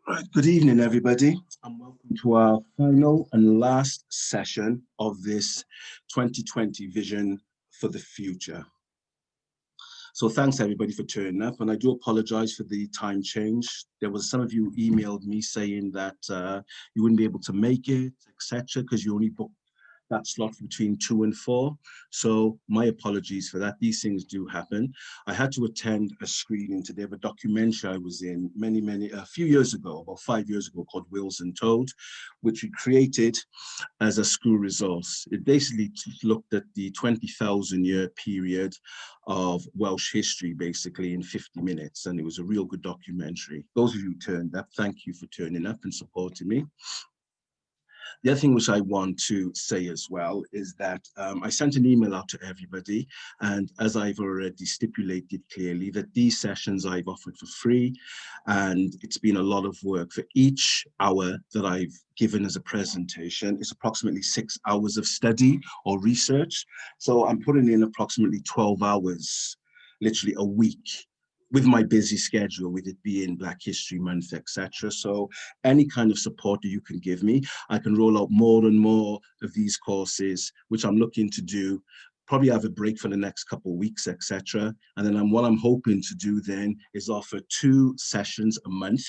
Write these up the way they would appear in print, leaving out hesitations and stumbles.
Right, good evening, everybody, and welcome to our final and last session of this 2020 Vision for the Future. So thanks, everybody, for turning up, and I do apologize for the time change. There was some of you emailed me saying that you wouldn't be able to make it, etc., because you only booked that slot between 2 and 4. So my apologies for that. These things do happen. I had to attend a screening today of a documentary I was in a few years ago, about 5 years ago, called Wills and Toad, which we created as a school resource. It basically looked at the 20,000 year period of Welsh history, basically in 50 minutes. And it was a real good documentary. Those of you who turned up, thank you for turning up and supporting me. The other thing which I want to say as well is that I sent an email out to everybody, and as I've already stipulated clearly, that these sessions I've offered for free, and it's been a lot of work. For each hour that I've given as a presentation, it's approximately 6 hours of study or research. So I'm putting in approximately 12 hours, literally a week, with my busy schedule, with it being Black History Month, etc. So any kind of support that you can give me, I can roll out more and more of these courses, which I'm looking to do. Probably have a break for the next couple of weeks, etc. And then what I'm hoping to do then is offer 2 sessions a month,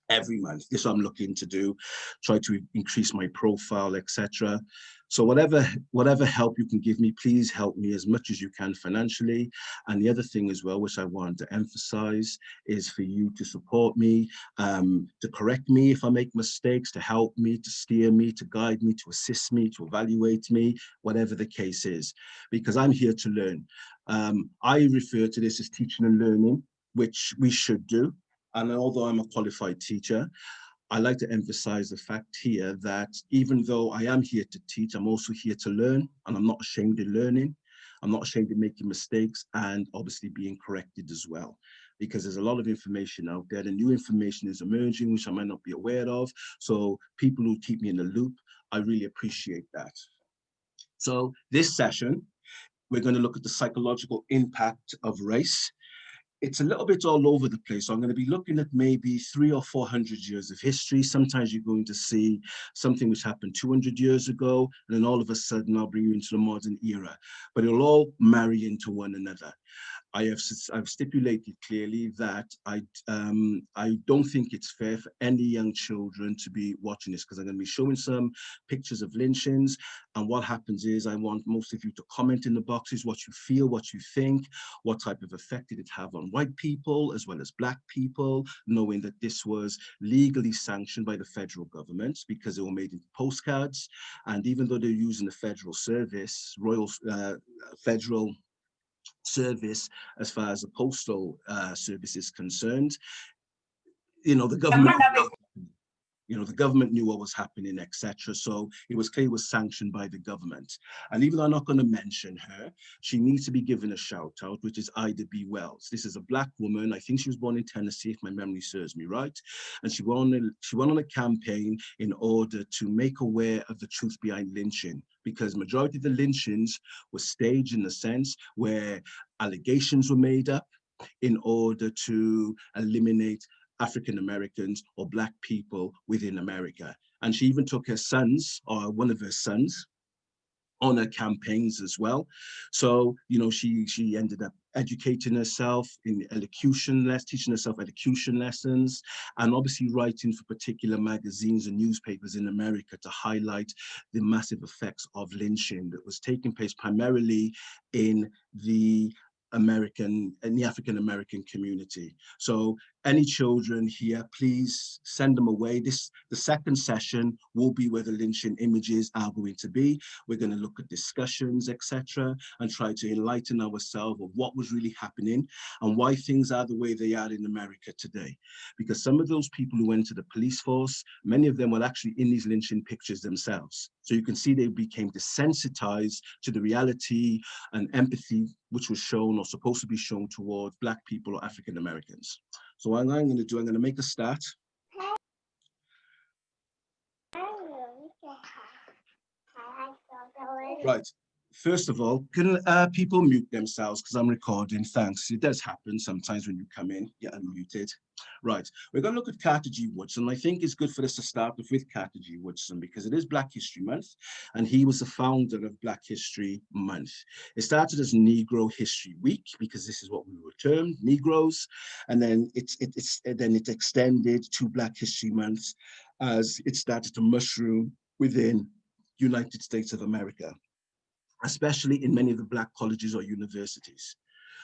every month. This is what I'm looking to do, try to increase my profile, etc. So whatever help you can give me, please help me as much as you can financially. And the other thing as well, which I want to emphasize, is for you to support me, to correct me if I make mistakes, to help me, to steer me, to guide me, to assist me, to evaluate me, whatever the case is, because I'm here to learn. I refer to this as teaching and learning, which we should do. And although I'm a qualified teacher, I like to emphasize the fact here that even though I am here to teach, I'm also here to learn, and I'm not ashamed of learning. I'm not ashamed of making mistakes and obviously being corrected as well, because there's a lot of information out there. The new information is emerging, which I might not be aware of. So people who keep me in the loop, I really appreciate that. So this session, we're going to look at the psychological impact of race. It's a little bit all over the place. So I'm going to be looking at maybe 300 or 400 years of history. Sometimes you're going to see something which happened 200 years ago, and then all of a sudden I'll bring you into the modern era. But it'll all marry into one another. I've stipulated clearly that I don't think it's fair for any young children to be watching this, because I'm going to be showing some pictures of lynchings. And what happens is I want most of you to comment in the boxes what you feel, what you think, what type of effect did it have on white people as well as Black people, knowing that this was legally sanctioned by the federal government because they were made into postcards. And even though they're using the federal service, federal service as far as the postal service is concerned, the government the government knew what was happening, etc. So it was clear it was sanctioned by the government. And even though I'm not going to mention her, she needs to be given a shout out, which is Ida B. Wells. This is a Black woman. I think she was born in Tennessee, if my memory serves me right. And she went on a campaign in order to make aware of the truth behind lynching, because majority of the lynchings were staged in the sense where allegations were made up in order to eliminate African Americans or Black people within America. And she even took her sons, or one of her sons, on her campaigns as well. So, she ended up educating herself in elocution, teaching herself elocution lessons, and obviously writing for particular magazines and newspapers in America to highlight the massive effects of lynching that was taking place primarily in the African American community. So any children here, please send them away. The second session will be where the lynching images are going to be. We're going to look at discussions, etc., and try to enlighten ourselves of what was really happening and why things are the way they are in America today. Because some of those people who went to the police force, many of them were actually in these lynching pictures themselves. So you can see they became desensitized to the reality and empathy which was shown or supposed to be shown towards Black people or African Americans. So what I'm going to do, I'm going to make a start. Right. First of all, can people mute themselves because I'm recording? Thanks. It does happen sometimes when you come in, you're unmuted. Right, we're going to look at Carter G. Woodson. I think it's good for us to start off with Carter G. Woodson because it is Black History Month, and he was the founder of Black History Month. It started as Negro History Week because this is what we were termed, Negroes, and then it extended to Black History Month as it started to mushroom within United States of America, especially in many of the Black colleges or universities.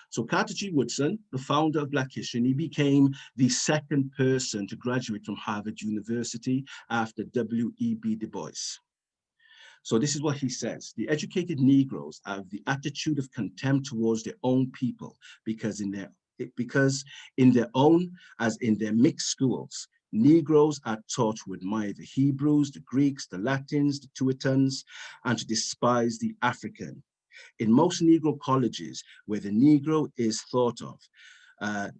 So Carter G. Woodson, the founder of Black History, and he became the second person to graduate from Harvard University after W.E.B. Du Bois. So this is what he says: the educated Negroes have the attitude of contempt towards their own people because in their own, as in their mixed schools, Negroes are taught to admire the Hebrews, the Greeks, the Latins, the Teutons, and to despise the African. In most Negro colleges where the Negro is thought of,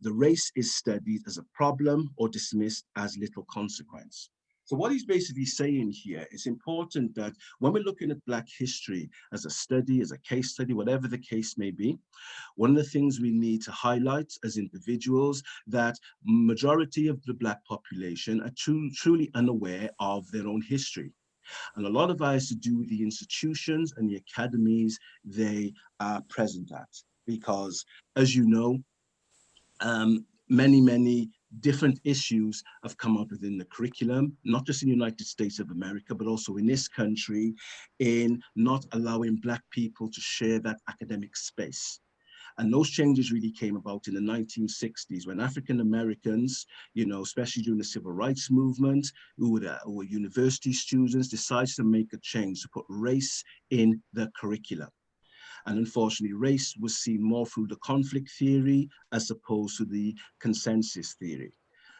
the race is studied as a problem or dismissed as little consequence. So what he's basically saying here, it's important that when we're looking at Black history as a study, as a case study, whatever the case may be, one of the things we need to highlight as individuals, that majority of the Black population are truly unaware of their own history. And a lot of that has to do with the institutions and the academies they are present at. Because, as you know, many different issues have come up within the curriculum, not just in the United States of America, but also in this country, in not allowing Black people to share that academic space. And those changes really came about in the 1960s when African Americans, especially during the civil rights movement, who were university students, decided to make a change to put race in the curriculum. And unfortunately, race was seen more through the conflict theory as opposed to the consensus theory.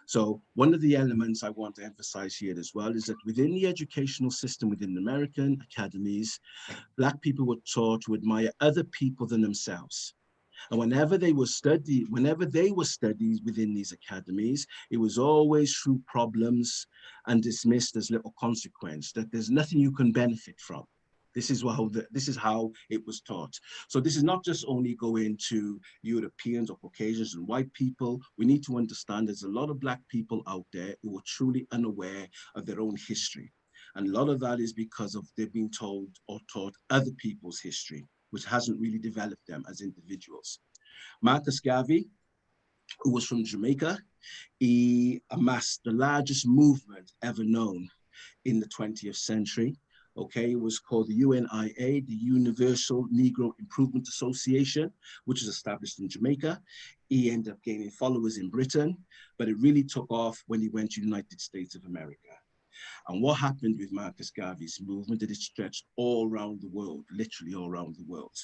So one of the elements I want to emphasize here as well is that within the educational system, within the American academies, Black people were taught to admire other people than themselves. And whenever they were studied within these academies, it was always through problems and dismissed as little consequence, that there's nothing you can benefit from. This is how it was taught. So this is not just only going to Europeans or Caucasians and white people. We need to understand there's a lot of Black people out there who are truly unaware of their own history. And a lot of that is because of they've been told or taught other people's history, which hasn't really developed them as individuals. Marcus Garvey, who was from Jamaica, he amassed the largest movement ever known in the 20th century. Okay, it was called the UNIA, the Universal Negro Improvement Association, which was established in Jamaica. He ended up gaining followers in Britain, but it really took off when he went to the United States of America. And what happened with Marcus Garvey's movement, that it stretched all around the world, literally all around the world.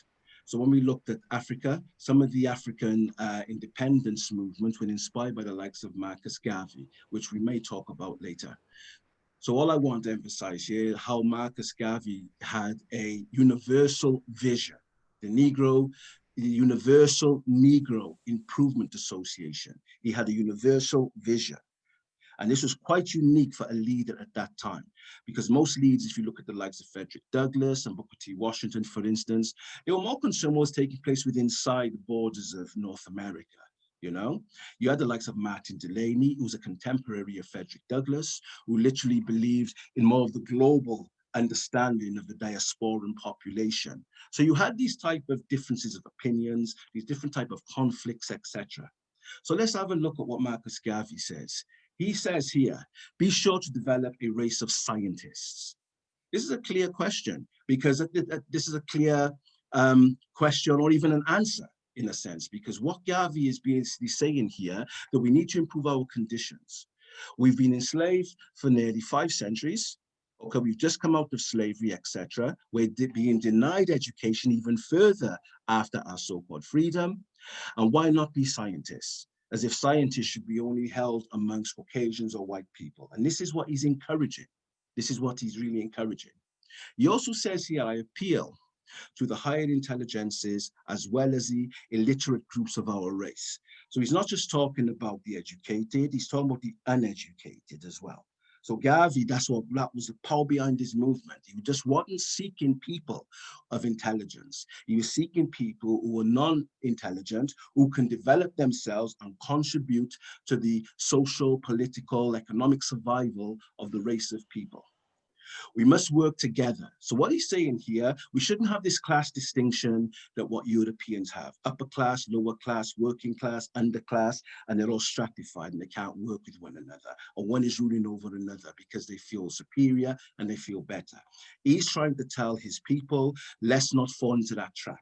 So when we looked at Africa, some of the African independence movements were inspired by the likes of Marcus Garvey, which we may talk about later. So all I want to emphasize here, how Marcus Garvey had a universal vision, the Universal Negro Improvement Association. He had a universal vision. And this was quite unique for a leader at that time, because most leaders, if you look at the likes of Frederick Douglass and Booker T. Washington, for instance, they were more concerned with what was taking place within inside the borders of North America. You had the likes of Martin Delany, who was a contemporary of Frederick Douglass, who literally believed in more of the global understanding of the diasporan population. So you had these type of differences of opinions, these different type of conflicts, etc. So let's have a look at what Marcus Garvey says. He says here, be sure to develop a race of scientists. This is a clear question, because this is a clear question, or even an answer in a sense, because what Garvey is basically saying here, that we need to improve our conditions. We've been enslaved for nearly 5 centuries. Okay, we've just come out of slavery, etc. We're being denied education even further after our so-called freedom. And why not be scientists? As if scientists should be only held amongst Caucasians or white people. And this is what he's encouraging. This is what he's really encouraging. He also says here, I appeal to the higher intelligences as well as the illiterate groups of our race. So he's not just talking about the educated, he's talking about the uneducated as well. So Garvey, that was the power behind his movement. He just wasn't seeking people of intelligence. He was seeking people who were non-intelligent, who can develop themselves and contribute to the social, political, economic survival of the race of people. We must work together. So what he's saying here, we shouldn't have this class distinction that what Europeans have: upper class, lower class, working class, underclass, and they're all stratified and they can't work with one another, or one is ruling over another because they feel superior and they feel better. He's trying to tell his people, let's not fall into that trap,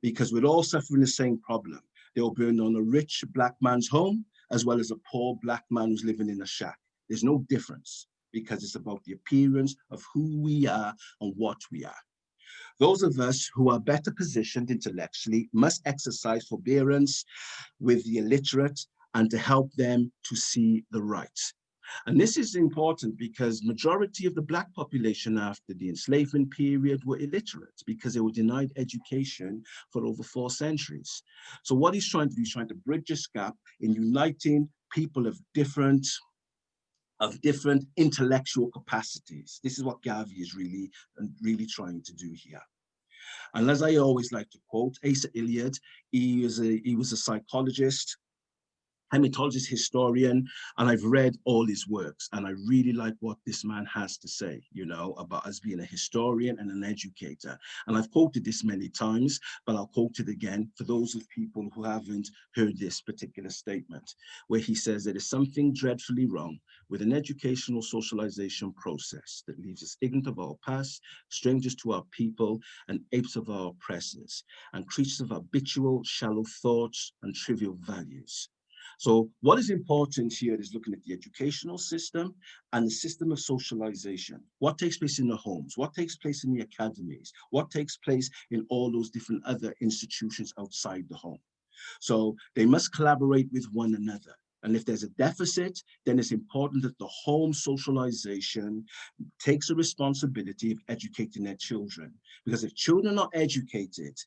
because we're all suffering the same problem. They will burn on a rich black man's home as well as a poor black man who's living in a shack. There's no difference, because it's about the appearance of who we are and what we are. Those of us who are better positioned intellectually must exercise forbearance with the illiterate and to help them to see the right. And this is important because majority of the black population after the enslavement period were illiterate because they were denied education for over 4 centuries. So what he's trying to do, he's trying to bridge this gap in uniting people of different intellectual capacities. This is what Garvey is really trying to do here. And as I always like to quote, Asa Iliad, he was a psychologist, hermetologist, historian, and I've read all his works, and I really like what this man has to say, about us being a historian and an educator. And I've quoted this many times, but I'll quote it again for those of people who haven't heard this particular statement, where he says there is something dreadfully wrong with an educational socialization process that leaves us ignorant of our past, strangers to our people, and apes of our oppressors, and creatures of habitual, shallow thoughts and trivial values. So what is important here is looking at the educational system and the system of socialization. What takes place in the homes? What takes place in the academies? What takes place in all those different other institutions outside the home? So they must collaborate with one another. And if there's a deficit, then it's important that the home socialization takes a responsibility of educating their children. Because if children are not educated,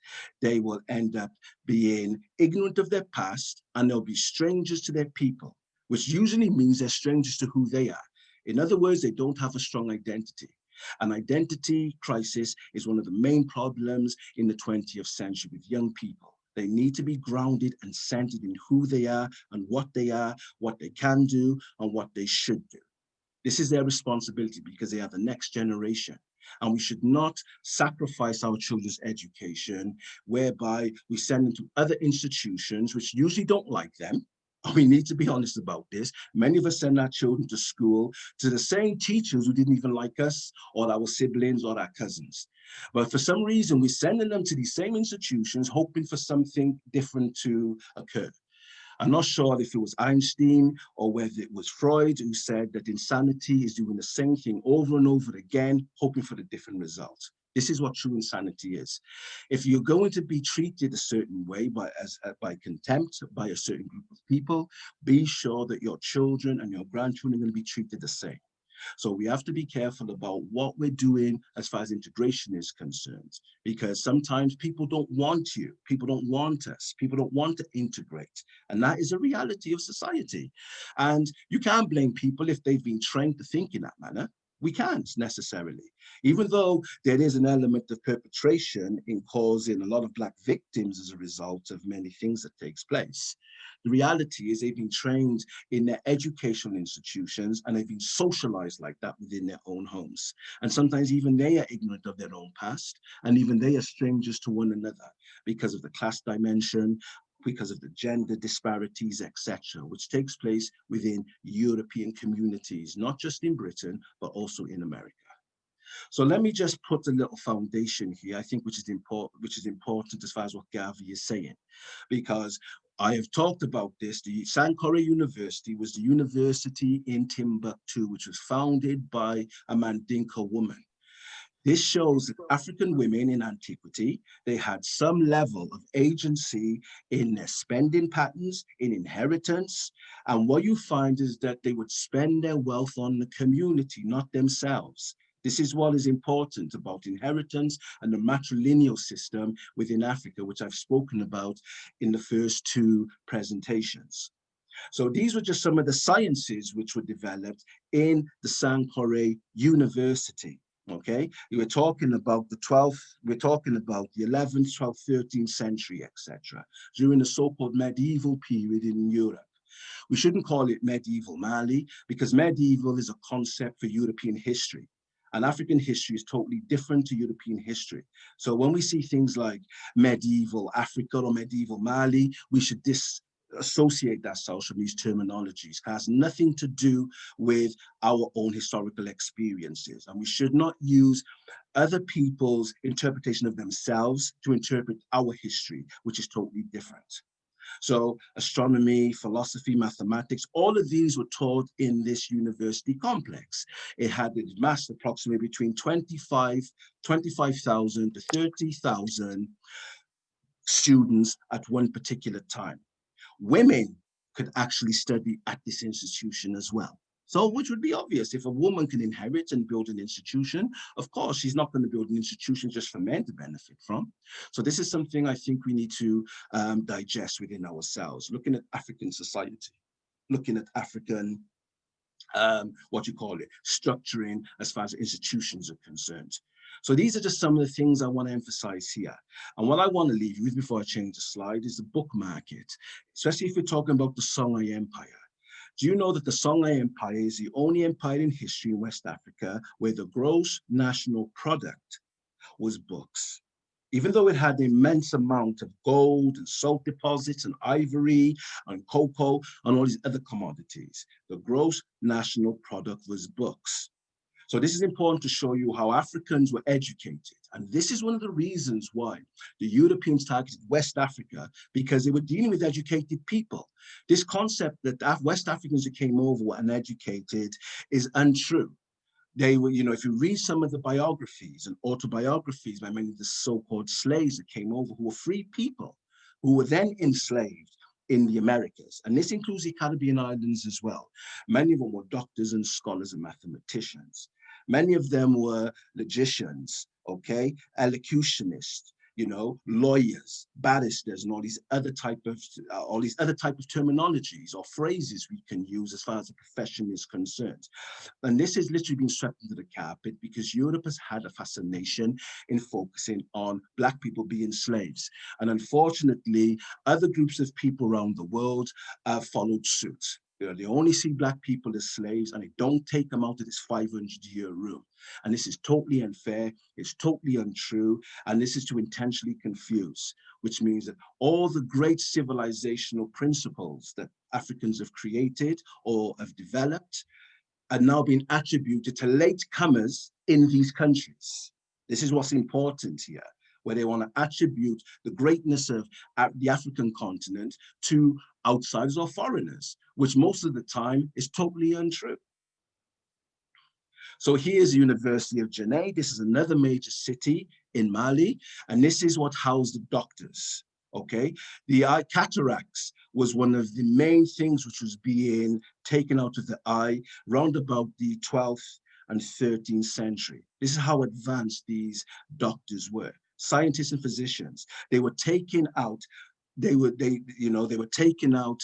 they will end up being ignorant of their past and they'll be strangers to their people, which usually means they're strangers to who they are. In other words, they don't have a strong identity. An identity crisis is one of the main problems in the 20th century with young people. They need to be grounded and centered in who they are and what they can do, and what they should do. This is their responsibility because they are the next generation. And we should not sacrifice our children's education, whereby we send them to other institutions which usually don't like them. And we need to be honest about this. Many of us send our children to school to the same teachers who didn't even like us, or our siblings, or our cousins. But for some reason, we're sending them to these same institutions, hoping for something different to occur. I'm not sure if it was Einstein or whether it was Freud who said that insanity is doing the same thing over and over again, hoping for a different result. This is what true insanity is. If you're going to be treated a certain way by contempt by a certain group of people, be sure that your children and your grandchildren are going to be treated the same. So we have to be careful about what we're doing as far as integration is concerned, because sometimes people don't want you, people don't want us, people don't want to integrate. And that is a reality of society. And you can't blame people if they've been trained to think in that manner. We can't necessarily, even though there is an element of perpetration in causing a lot of Black victims as a result of many things that takes place. The reality is they've been trained in their educational institutions and they've been socialized like that within their own homes. And sometimes even they are ignorant of their own past, and even they are strangers to one another because of the class dimension, because of the gender disparities, etc., which takes place within European communities, not just in Britain, but also in America. So let me just put a little foundation here, I think, which is important as far as what Garvey is saying, because I have talked about this. The Sankore University was the university in Timbuktu, which was founded by a Mandinka woman. This shows that African women in antiquity, they had some level of agency in their spending patterns, in inheritance. And what you find is that they would spend their wealth on the community, not themselves. This is what is important about inheritance and the matrilineal system within Africa, which I've spoken about in the first two presentations. So these were just some of the sciences which were developed in the Sankore University. Okay, we're talking about the 12th, we're talking about the 11th, 12th, 13th century, etc., during the so-called medieval period in Europe. We shouldn't call it medieval Mali because medieval is a concept for European history. And African history is totally different to European history. So when we see things like medieval Africa or medieval Mali, we should disassociate ourselves from these terminologies. It has nothing to do with our own historical experiences. And we should not use other people's interpretation of themselves to interpret our history, which is totally different. So astronomy, philosophy, mathematics, all of these were taught in this university complex. It had a mass approximately between 25,000 to 30,000 students at one particular time. Women could actually study at this institution as well. So, which would be obvious. If a woman can inherit and build an institution, of course, she's not going to build an institution just for men to benefit from. So this is something I think we need to digest within ourselves, looking at African society, looking at African what you call it, structuring as far as institutions are concerned. So these are just some of the things I want to emphasize here. And what I want to leave you with before I change the slide is the book market, especially if you're talking about the Songhai Empire. Do you know that the Songhai Empire is the only empire in history in West Africa where the gross national product was books? Even though it had an immense amount of gold and salt deposits and ivory and cocoa and all these other commodities, the gross national product was books. So this is important to show you how Africans were educated. And this is one of the reasons why the Europeans targeted West Africa, because they were dealing with educated people. This concept that West Africans who came over were uneducated is untrue. They were, you know, if you read some of the biographies and autobiographies by many of the so-called slaves that came over, who were free people, who were then enslaved in the Americas, and this includes the Caribbean islands as well. Many of them were doctors and scholars and mathematicians. Many of them were logicians, okay, elocutionists, you know, lawyers, barristers, and all these other type of terminologies or phrases we can use as far as the profession is concerned. And this has literally been swept under the carpet because Europe has had a fascination in focusing on Black people being slaves. And unfortunately, other groups of people around the world followed suit. You know, they only see Black people as slaves and they don't take them out of this 500-year rule. And this is totally unfair, it's totally untrue, and this is to intentionally confuse, which means that all the great civilizational principles that Africans have created or have developed are now being attributed to latecomers in these countries. This is what's important here, where they want to attribute the greatness of the African continent to outsiders or foreigners, which most of the time is totally untrue. So here's the University of Janneh. This is another major city in Mali, and this is what housed the doctors. Okay, the eye cataracts was one of the main things which was being taken out of the eye round about the 12th and 13th century. This is how advanced these doctors were. Scientists and physicians, they were taking out, they were taking out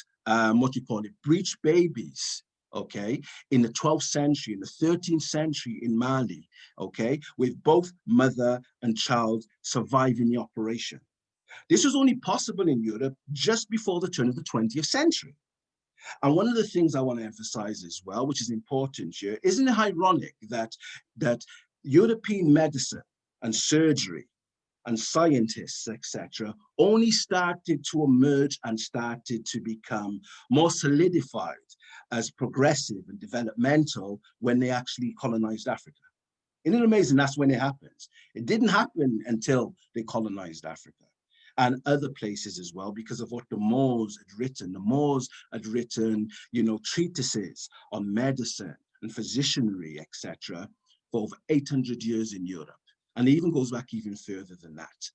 what you call it, breech babies, okay, in the 12th century, in the 13th century in Mali, okay, with both mother and child surviving the operation. This was only possible in Europe just before the turn of the 20th century. And one of the things I want to emphasize as well, which is important here, isn't it ironic that European medicine and surgery and scientists, etc., only started to emerge and started to become more solidified as progressive and developmental when they actually colonized Africa? Isn't it amazing that's when it happens? It didn't happen until they colonized Africa and other places as well, because of what the Moors had written. The Moors had written, you know, treatises on medicine and physicianry, etc., for over 800 years in Europe. And it even goes back even further than that.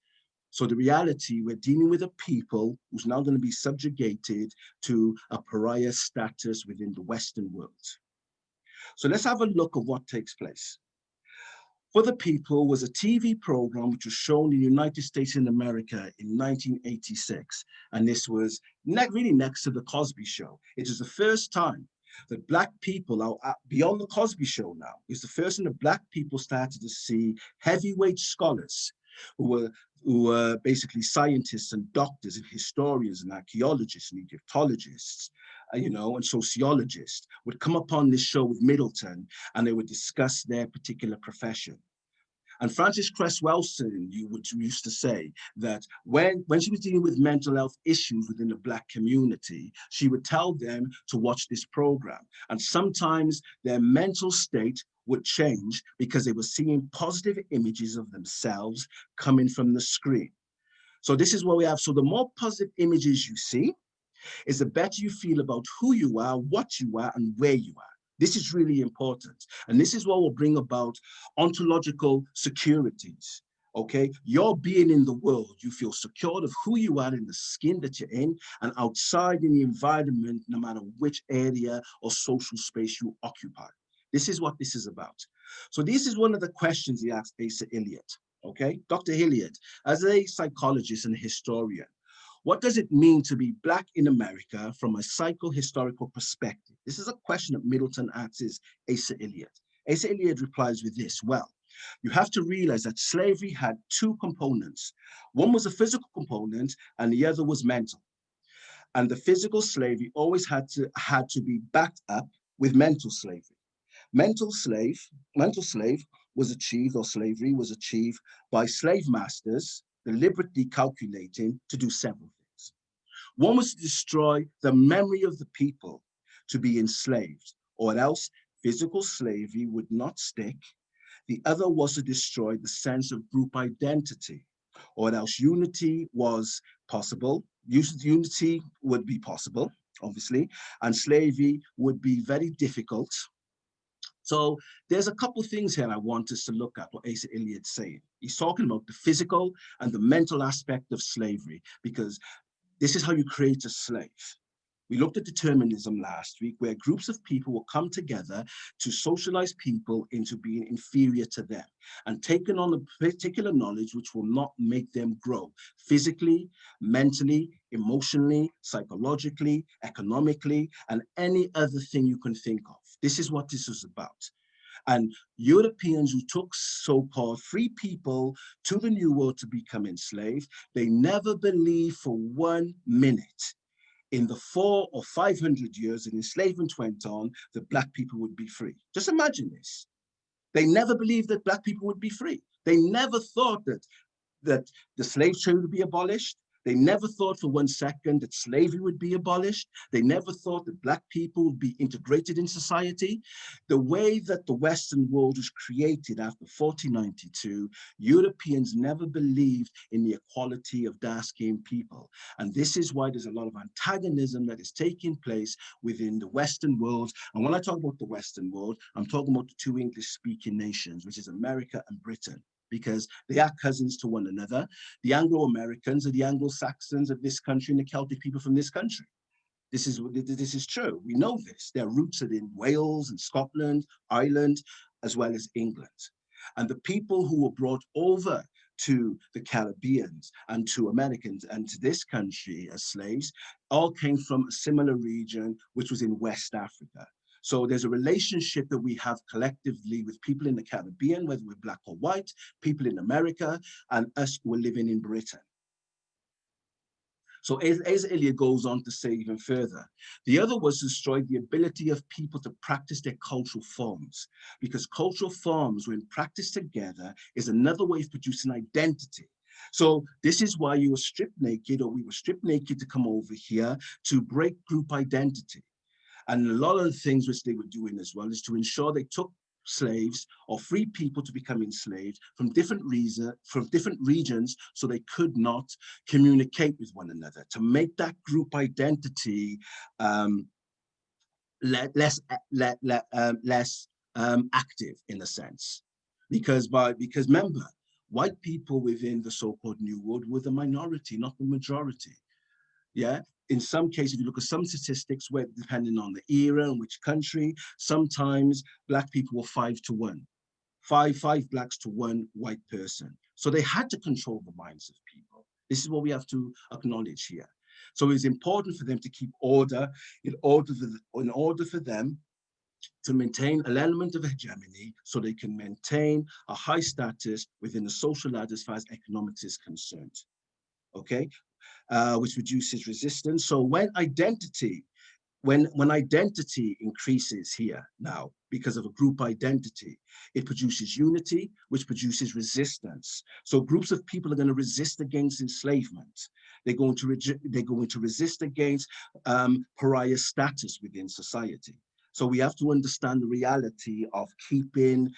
So the reality, we're dealing with a people who's now going to be subjugated to a pariah status within the Western world. So let's have a look at what takes place. For the People was a TV program which was shown in the United States in America in 1986. And this was really next to the Cosby Show. It was the first time that Black people are beyond the Cosby Show now. It's the first time that Black people started to see heavyweight scholars who were basically scientists and doctors and historians and archaeologists and Egyptologists, and sociologists would come upon this show with Middleton, and they would discuss their particular profession. And Frances Cress Welsing used to say that when she was dealing with mental health issues within the Black community, she would tell them to watch this program. And sometimes their mental state would change because they were seeing positive images of themselves coming from the screen. So this is what we have. So the more positive images you see, is the better you feel about who you are, what you are, and where you are. This is really important. And this is what will bring about ontological securities. Okay, your being in the world, you feel secure of who you are in the skin that you're in and outside in the environment, no matter which area or social space you occupy. This is what this is about. So this is one of the questions he asked Asa Elliott. Okay, Dr. Elliott, as a psychologist and historian, what does it mean to be Black in America from a psychohistorical perspective? This is a question that Middleton asks Asa Elliott. Asa Elliott replies with this: well, you have to realize that slavery had two components. One was a physical component and the other was mental. And the physical slavery always had to be backed up with mental slavery. Mental slave was achieved, or slavery was achieved by slave masters deliberately calculating to do several things. One was to destroy the memory of the people to be enslaved, or else physical slavery would not stick. The other was to destroy the sense of group identity, or else unity was possible. Unity would be possible, obviously, and slavery would be very difficult. So there's a couple of things here I want us to look at what Asa Elliott's saying. He's talking about the physical and the mental aspect of slavery, because this is how you create a slave. We looked at determinism last week, where groups of people will come together to socialize people into being inferior to them and taking on a particular knowledge which will not make them grow physically, mentally, emotionally, psychologically, economically, and any other thing you can think of. This is what this is about. And Europeans who took so-called free people to the New World to become enslaved, they never believed for 1 minute in the 400 or 500 years that enslavement went on, that Black people would be free. Just imagine this. They never believed that Black people would be free. They never thought that the slave trade would be abolished. They never thought for 1 second that slavery would be abolished. They never thought that Black people would be integrated in society. The way that the Western world was created after 1492, Europeans never believed in the equality of dark-skinned people. And this is why there's a lot of antagonism that is taking place within the Western world. And when I talk about the Western world, I'm talking about the two English-speaking nations, which is America and Britain, because they are cousins to one another. The Anglo-Americans are the Anglo-Saxons of this country and the Celtic people from this country. This is true. We know this. Their roots are in Wales and Scotland, Ireland, as well as England. And the people who were brought over to the Caribbeans and to Americans and to this country as slaves all came from a similar region, which was in West Africa. So there's a relationship that we have collectively with people in the Caribbean, whether we're Black or white, people in America, and us who are living in Britain. So Asa Elliott goes on to say even further, the other was to destroy the ability of people to practice their cultural forms, because cultural forms, when practiced together, is another way of producing identity. So this is why you were stripped naked, or we were stripped naked to come over here to break group identity. And a lot of the things which they were doing as well is to ensure they took slaves or free people to become enslaved from different regions, so they could not communicate with one another, to make that group identity less active in a sense. Because remember, white people within the so-called New World were the minority, not the majority. Yeah. In some cases, if you look at some statistics, where depending on the era and which country, sometimes Black people were 5 to 1. five blacks to one white person. So they had to control the minds of people. This is what we have to acknowledge here. So it's important for them to keep order in order for them to maintain an element of hegemony so they can maintain a high status within the social ladder as far as economics is concerned. Okay, which reduces resistance. So when identity increases here now because of a group identity, it produces unity, which produces resistance. So groups of people are going to resist against enslavement. They're going to resist against pariah status within society. So we have to understand the reality of keeping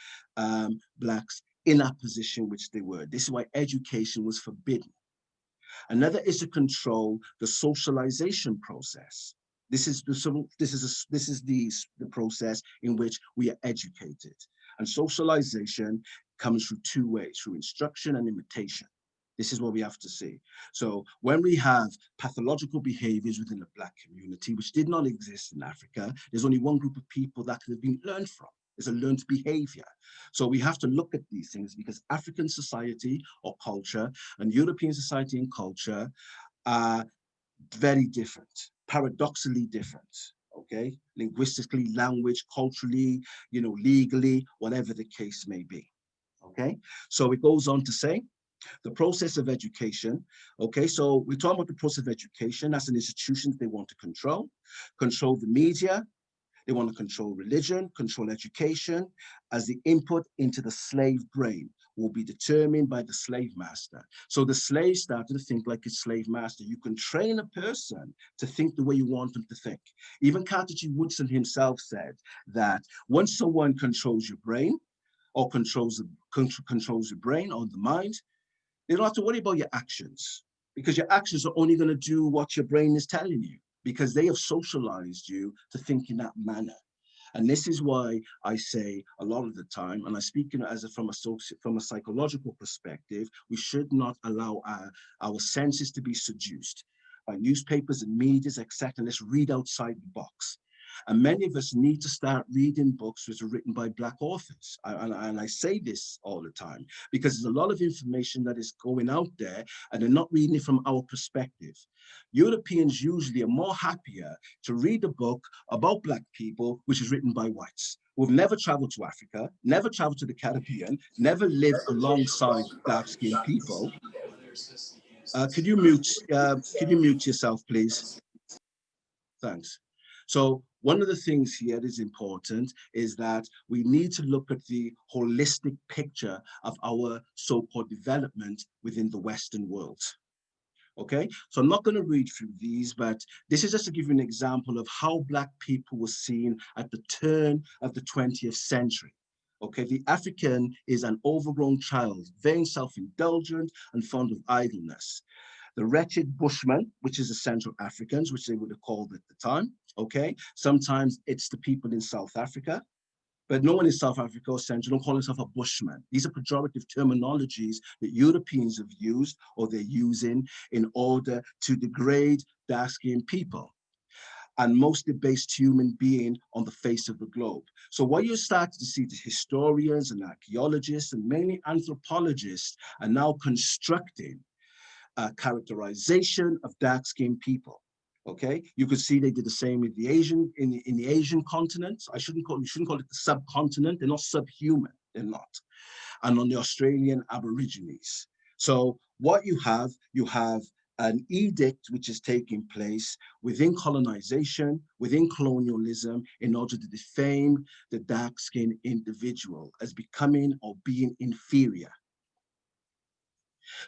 blacks in that position which they were. This is why education was forbidden. Another is to control the socialization process. This is the process in which we are educated. And socialization comes through two ways, through instruction and imitation. This is what we have to see. So when we have pathological behaviors within the Black community, which did not exist in Africa, there's only one group of people that could have been learned from. It's a learned behavior. So we have to look at these things because African society or culture and European society and culture are very different, paradoxically different, okay? Linguistically, language, culturally, legally, whatever the case may be, okay? So it goes on to say, the process of education, okay? So we're talking about the process of education as an institution they want to control the media, they want to control religion, control education, as the input into the slave brain will be determined by the slave master. So the slave started to think like a slave master. You can train a person to think the way you want them to think. Even Carter G. Woodson himself said that once someone controls your brain or controls your brain or the mind, you don't have to worry about your actions because your actions are only going to do what your brain is telling you because they have socialized you to think in that manner. And this is why I say a lot of the time, and I speak from a psychological perspective, we should not allow our senses to be seduced by newspapers and medias, etc. Let's read outside the box. And many of us need to start reading books which are written by Black authors. And I say this all the time because there's a lot of information that is going out there and they're not reading it from our perspective. Europeans usually are more happier to read a book about Black people, which is written by whites who've never traveled to Africa, never traveled to the Caribbean, never lived alongside dark-skinned people. Could you mute yourself, please? Thanks. So one of the things here that is important is that we need to look at the holistic picture of our so-called development within the Western world. Okay, so I'm not going to read through these, but this is just to give you an example of how Black people were seen at the turn of the 20th century. Okay, the African is an overgrown child, very self-indulgent and fond of idleness. The wretched Bushmen, which is the Central Africans, which they would have called at the time, okay? Sometimes it's the people in South Africa, but no one in South Africa or Central don't call themselves a Bushman. These are pejorative terminologies that Europeans have used or they're using in order to degrade dark-skinned people and most debased human being on the face of the globe. So what you start to see, the historians and archaeologists and mainly anthropologists are now constructing characterization of dark-skinned people. Okay, you could see they did the same with the Asian in the Asian continent. You shouldn't call it the subcontinent. They're not subhuman. They're not. And on the Australian Aborigines. So what you have an edict which is taking place within colonization, within colonialism, in order to defame the dark-skinned individual as becoming or being inferior.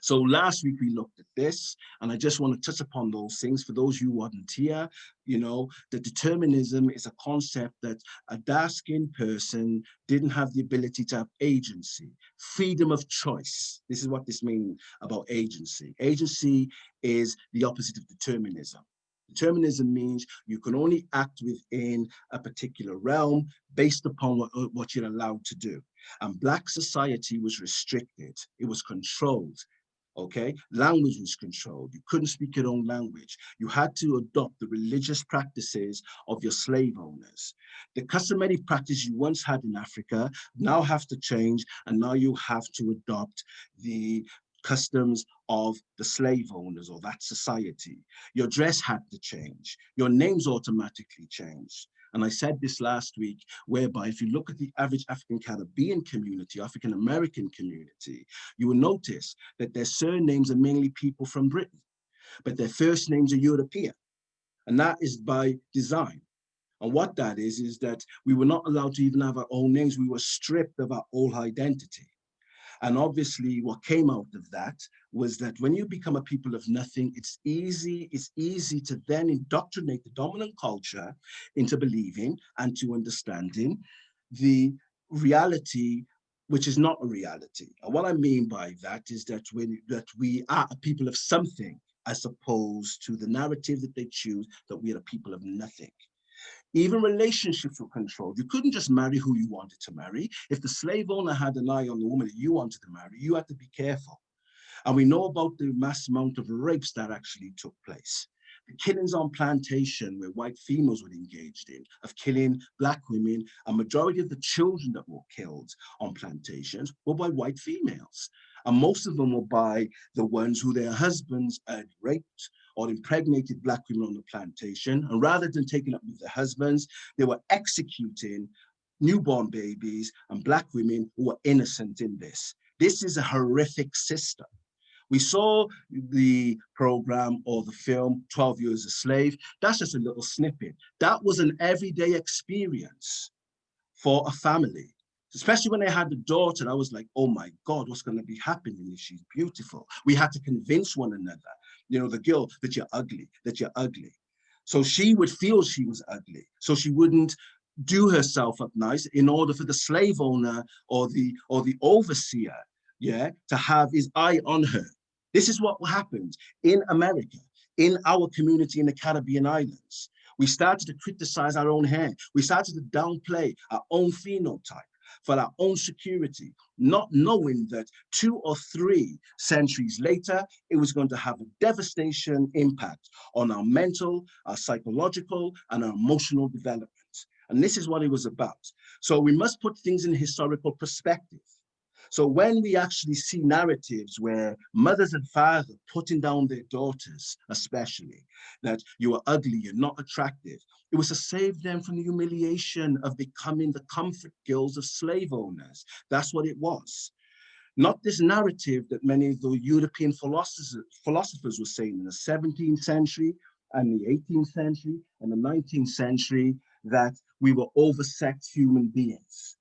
So last week we looked at this, and I just want to touch upon those things. For those who weren't here, the determinism is a concept that a dark-skinned person didn't have the ability to have agency, freedom of choice. This is what this means about agency. Agency is the opposite of determinism. Determinism means you can only act within a particular realm based upon what you're allowed to do. And Black society was restricted. It was controlled. Okay, language was controlled. You couldn't speak your own language. You had to adopt the religious practices of your slave owners. The customary practice you once had in Africa now have to change, and now you have to adopt the customs of the slave owners or that society. Your dress had to change. Your names automatically changed. And I said this last week, whereby if you look at the average African Caribbean community, African American community, you will notice that their surnames are mainly people from Britain, but their first names are European. And that is by design. And what that is that we were not allowed to even have our own names. We were stripped of our old identity. And obviously what came out of that was that when you become a people of nothing, it's easy to then indoctrinate the dominant culture into believing and to understanding the reality, which is not a reality. And what I mean by that is that we are a people of something, as opposed to the narrative that they choose that we are a people of nothing. Even relationships were controlled. You couldn't just marry who you wanted to marry. If the slave owner had an eye on the woman that you wanted to marry, you had to be careful. And we know about the mass amount of rapes that actually took place. The killings on plantation where white females were engaged in, of killing black women, a majority of the children that were killed on plantations were by white females. And most of them were by the ones who their husbands had raped or impregnated black women on the plantation. And rather than taking up with their husbands, they were executing newborn babies and black women who were innocent in this. This is a horrific system. We saw the program or the film 12 Years a Slave. That's just a little snippet. That was an everyday experience for a family, especially when they had a daughter. I was like, oh my God, what's going to be happening if she's beautiful? We had to convince one another, the girl, that you're ugly, that you're ugly. So she would feel she was ugly. So she wouldn't do herself up nice in order for the slave owner or the overseer, yeah, to have his eye on her. This is what happened in America, in our community in the Caribbean islands. We started to criticize our own hair. We started to downplay our own phenotype for our own security, not knowing that 2 or 3 centuries later, it was going to have a devastation impact on our mental, our psychological, and our emotional development. And this is what it was about. So we must put things in historical perspective. So when we actually see narratives where mothers and fathers putting down their daughters, especially, that you are ugly, you're not attractive, it was to save them from the humiliation of becoming the comfort girls of slave owners. That's what it was. Not this narrative that many of the European philosophers were saying in the 17th century and the 18th century and the 19th century, that we were oversexed human beings.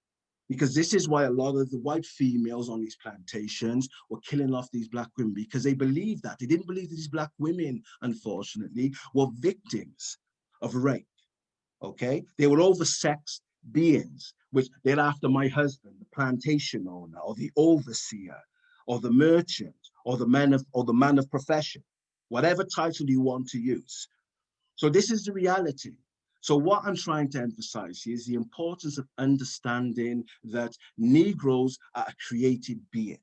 Because this is why a lot of the white females on these plantations were killing off these black women, because they believed that. They didn't believe that these black women, unfortunately, were victims of rape, okay? They were oversexed beings, which they're after my husband, the plantation owner, or the overseer, or the merchant, or the man of profession, whatever title you want to use. So this is the reality. So what I'm trying to emphasize here is the importance of understanding that Negroes are a created being.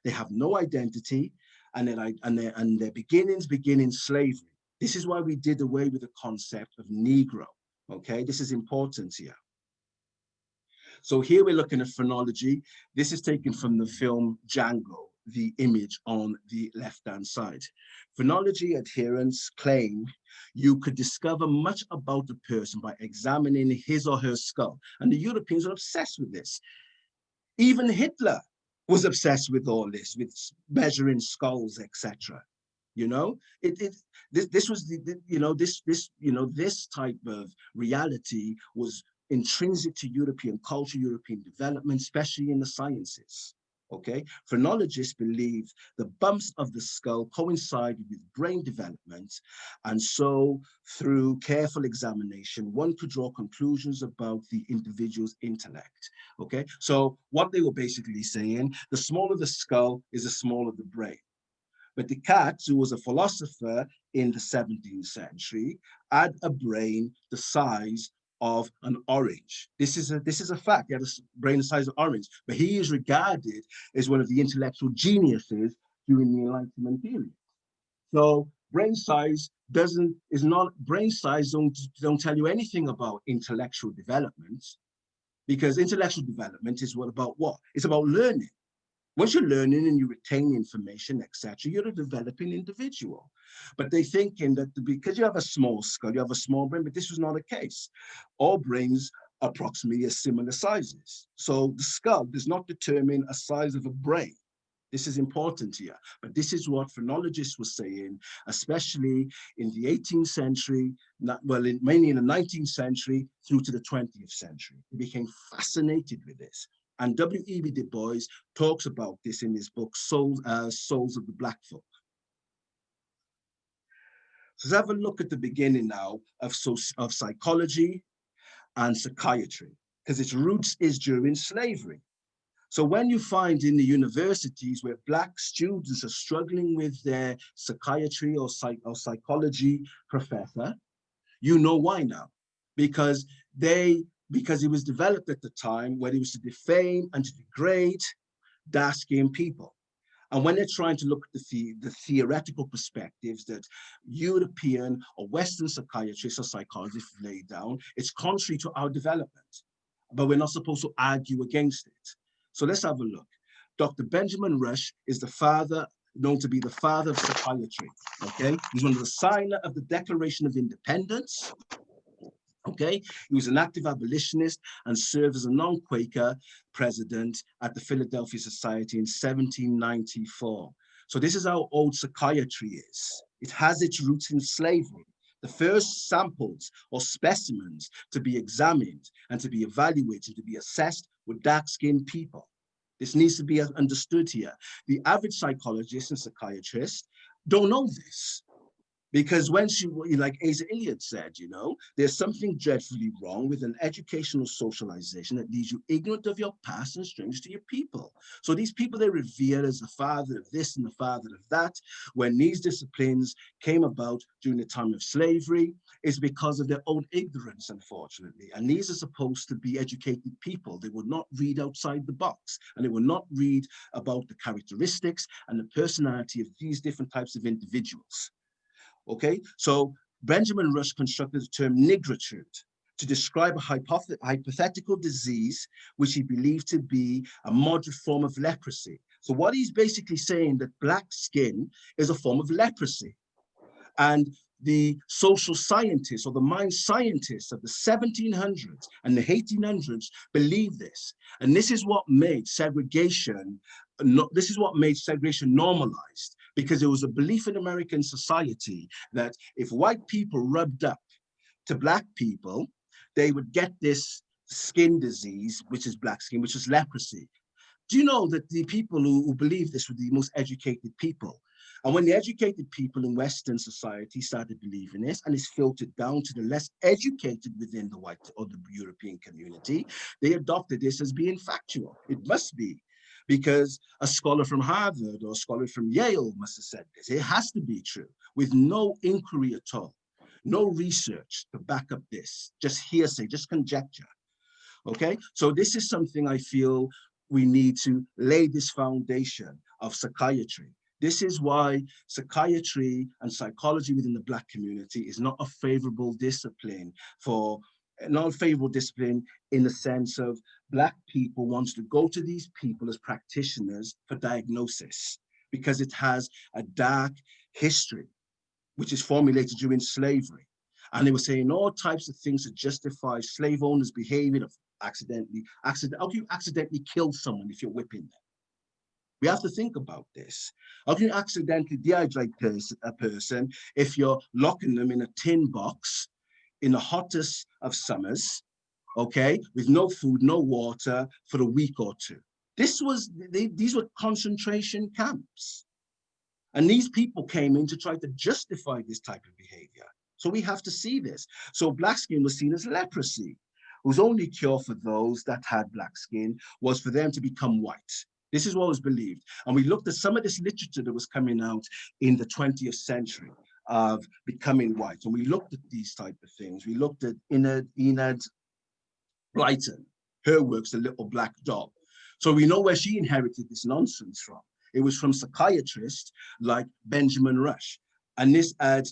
They have no identity, and their beginnings begin in slavery. This is why we did away with the concept of Negro. Okay, this is important here. So here we're looking at phrenology. This is taken from the film Django, the image on the left-hand side. Phrenology adherents claim you could discover much about a person by examining his or her skull. And the Europeans are obsessed with this. Even Hitler was obsessed with all this, with measuring skulls, etc. This was this type of reality was intrinsic to European culture, European development, especially in the sciences. Okay, phrenologists believe the bumps of the skull coincided with brain development, and so through careful examination, one could draw conclusions about the individual's intellect. Okay, so what they were basically saying, the smaller the skull is the smaller the brain. But Descartes, who was a philosopher in the 17th century, had a brain the size of an orange. This is a fact. He had a brain the size of an orange, but he is regarded as one of the intellectual geniuses during the Enlightenment period. So brain size don't tell you anything about intellectual development, because intellectual development is about what? It's about learning. Once you're learning and you retain information, etc., you're a developing individual. But they thinking that because you have a small skull, you have a small brain, but this was not the case. All brains approximately are similar sizes. So the skull does not determine a size of a brain. This is important here, but this is what phrenologists were saying, especially in the 18th century, mainly in the 19th century through to the 20th century. They became fascinated with this. And W.E.B. Du Bois talks about this in his book, Souls of the Black Folk. So let's have a look at the beginning now of psychology and psychiatry, because its roots is during slavery. So when you find in the universities where Black students are struggling with their psychiatry or psychology professor, you know why now. Because it was developed at the time when it was to defame and to degrade dark-skinned people. And when they're trying to look at the theoretical perspectives that European or Western psychiatrists or psychologists laid down, it's contrary to our development. But we're not supposed to argue against it. So let's have a look. Dr. Benjamin Rush is the father, known to be the father of psychiatry, okay? He's one of the signer of the Declaration of Independence, okay? He was an active abolitionist and served as a non-Quaker president at the Philadelphia Society in 1794. So this is how old psychiatry is. It has its roots in slavery. The first samples or specimens to be examined and to be evaluated, to be assessed, were dark-skinned people. This needs to be understood here. The average psychologist and psychiatrist don't know this. Because when like Asa Iliad said, there's something dreadfully wrong with an educational socialization that leaves you ignorant of your past and strange to your people. So these people they revere as the father of this and the father of that, when these disciplines came about during the time of slavery, is because of their own ignorance, unfortunately. And these are supposed to be educated people. They would not read outside the box, and they would not read about the characteristics and the personality of these different types of individuals. Okay, so Benjamin Rush constructed the term nigritude to describe a hypothetical disease which he believed to be a moderate form of leprosy. So what he's basically saying that Black skin is a form of leprosy. And the social scientists or the mind scientists of the 1700s and the 1800s believed this. And this is what made segregation, normalized, because there was a belief in American society that if white people rubbed up to Black people, they would get this skin disease, which is Black skin, which is leprosy. Do you know that the people who believe this were the most educated people? And when the educated people in Western society started believing this, and it's filtered down to the less educated within the white or the European community, they adopted this as being factual. It must be, because a scholar from Harvard or a scholar from Yale must have said this. It has to be true, with no inquiry at all, no research to back up this, just hearsay, just conjecture. Okay, so this is something I feel we need to lay this foundation of psychiatry. This is why psychiatry and psychology within the Black community is not a favorable discipline in the sense of Black people wants to go to these people as practitioners for diagnosis, because it has a dark history, which is formulated during slavery. And they were saying all types of things to justify slave owners' behavior of how do you accidentally kill someone if you're whipping them? We have to think about this. How can you accidentally dehydrate a person if you're locking them in a tin box in the hottest of summers, okay, with no food, no water for a week or two? These were concentration camps. And these people came in to try to justify this type of behavior. So we have to see this. So Black skin was seen as leprosy, whose only cure for those that had Black skin was for them to become white. This is what was believed. And we looked at some of this literature that was coming out in the 20th century of becoming white. And we looked at these type of things. We looked at Enid Blyton, her works, The Little Black Dog. So we know where she inherited this nonsense from. It was from psychiatrists like Benjamin Rush. And this had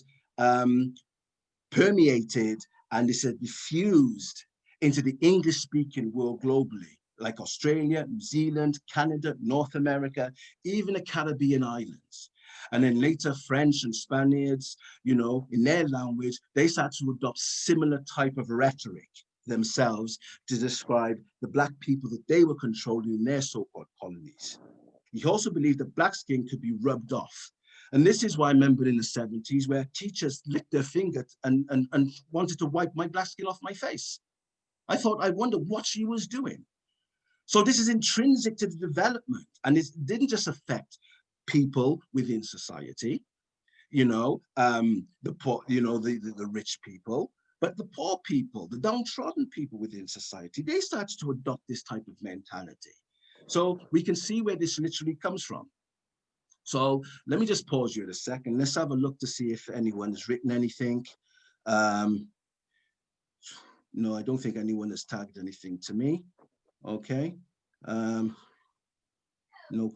permeated and this had diffused into the English-speaking world globally, like Australia, New Zealand, Canada, North America, even the Caribbean islands. And then later French and Spaniards, you know, in their language, they started to adopt similar type of rhetoric themselves to describe the Black people that they were controlling in their so-called colonies. He also believed that black skin could be rubbed off. And this is why I remember in the 70s where teachers licked their finger and wanted to wipe my black skin off my face. I thought, I wonder what she was doing. So this is intrinsic to the development, and it didn't just affect people within society, you know, the poor, you know, the rich people, but the poor people, the downtrodden people within society, they started to adopt this type of mentality. So we can see where this literally comes from. So let me just pause you in a second. Let's have a look to see if anyone has written anything. No, I don't think anyone has tagged anything to me. Okay, no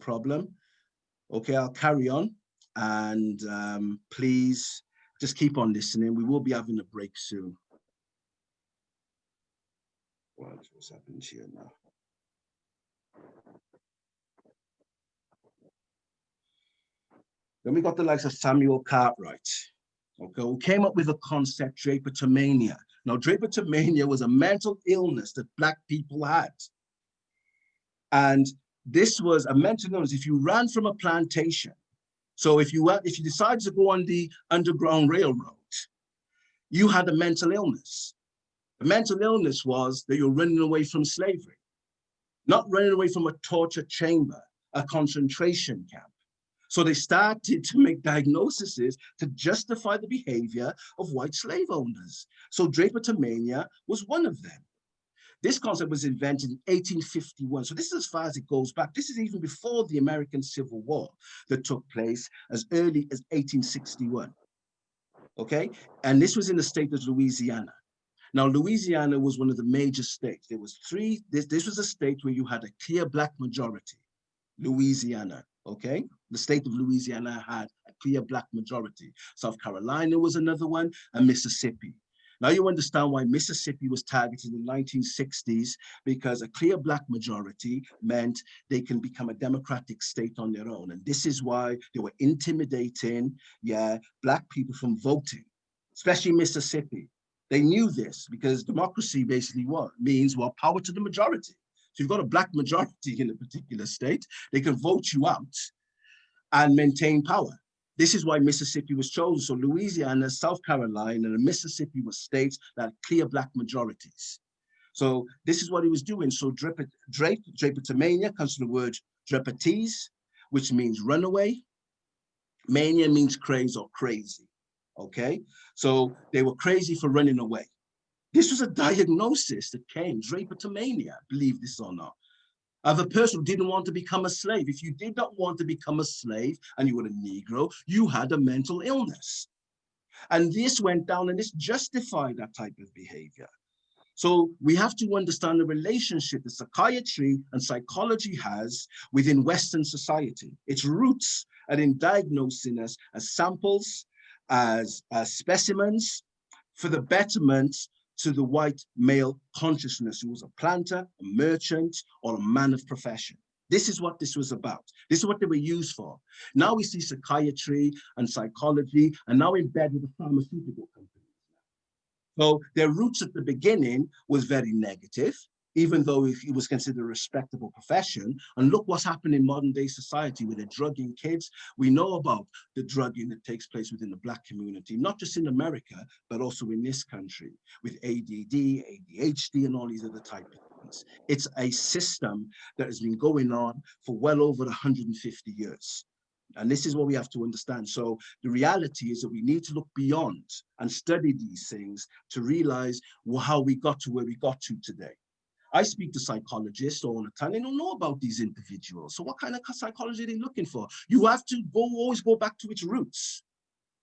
problem. Okay, I'll carry on, and please just keep on listening. We will be having a break soon. What's happened here now? Then we got the likes of Samuel Cartwright, okay, who came up with the concept drapetomania. Now, drapetomania was a mental illness that Black people had. And this was a mental illness. If you ran from a plantation, so if you decided to go on the Underground Railroad, you had a mental illness. The mental illness was that you're running away from slavery, not running away from a torture chamber, a concentration camp. So they started to make diagnoses to justify the behavior of white slave owners. So drapetomania was one of them. This concept was invented in 1851. So this is as far as it goes back. This is even before the American Civil War that took place as early as 1861. Okay, and this was in the state of Louisiana. Now, Louisiana was one of the major states. There was three, this was a state where you had a clear Black majority, Louisiana, okay? The state of Louisiana had a clear Black majority. South Carolina was another one, and Mississippi. Now you understand why Mississippi was targeted in the 1960s, because a clear Black majority meant they can become a democratic state on their own. And this is why they were intimidating, Black people from voting, especially Mississippi. They knew this because democracy basically means power to the majority. So you've got a Black majority in a particular state, they can vote you out and maintain power. This is why Mississippi was chosen. So Louisiana, South Carolina, and Mississippi were states that had clear Black majorities. So this is what he was doing. So drapetomania comes from the word drapetes, which means runaway. Mania means craze or crazy, okay? So they were crazy for running away. This was a diagnosis that came, drapetomania, believe this or not, of a person who didn't want to become a slave. If you did not want to become a slave and you were a Negro, you had a mental illness. And this went down and this justified that type of behavior. So we have to understand the relationship that psychiatry and psychology has within Western society. Its roots are in diagnosing us as samples, as specimens for the betterment to the white male consciousness who was a planter, a merchant, or a man of profession. This is what this was about. This is what they were used for. Now we see psychiatry and psychology, and now in bed with the pharmaceutical companies. So their roots at the beginning was very negative, even though it was considered a respectable profession. And look what's happened in modern day society with the drugging kids. We know about the drugging that takes place within the Black community, not just in America, but also in this country with ADD, ADHD, and all these other type of things. It's a system that has been going on for well over 150 years. And this is what we have to understand. So the reality is that we need to look beyond and study these things to realize how we got to where we got to today. I speak to psychologists all the time. They don't know about these individuals. So what kind of psychology are they looking for? You have to always go back to its roots.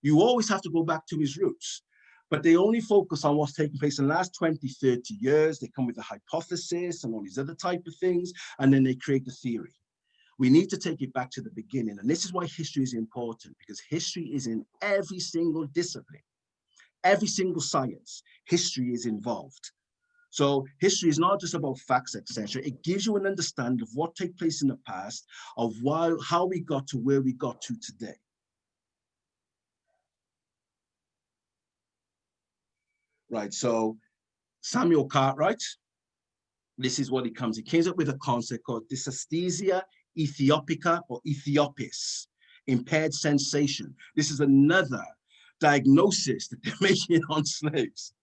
You always have to go back to its roots. But they only focus on what's taking place in the last 20, 30 years. They come with a hypothesis and all these other type of things, and then they create a theory. We need to take it back to the beginning. And this is why history is important, because history is in every single discipline, every single science. History is involved. So history is not just about facts, etc. It gives you an understanding of what took place in the past, of how we got to where we got to today. Right, so Samuel Cartwright, this is what he comes. He came up with a concept called dysesthesia ethiopica or Ethiopis, impaired sensation. This is another diagnosis that they're making on slaves.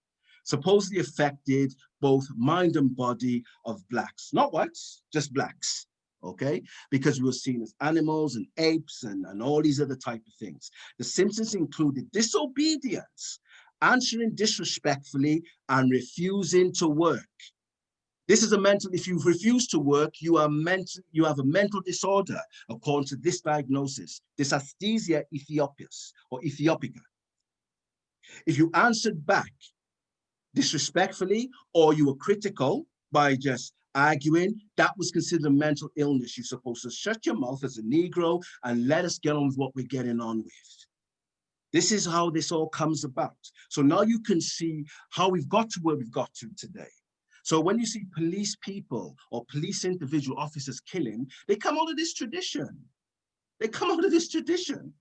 Supposedly affected both mind and body of blacks, not whites, just blacks, okay? Because we were seen as animals and apes and all these other type of things. The symptoms included disobedience, answering disrespectfully, and refusing to work. This is a mental, if you refuse to work, you have a mental disorder, according to this diagnosis, dysesthesia Ethiopis or Ethiopica. If you answered back disrespectfully or you were critical by just arguing, that was considered a mental illness. You're supposed to shut your mouth as a Negro and let us get on with what we're getting on with. This is how this all comes about. So now you can see how we've got to where we've got to today. So when you see police people or police individual officers killing, they come out of this tradition. They come out of this tradition.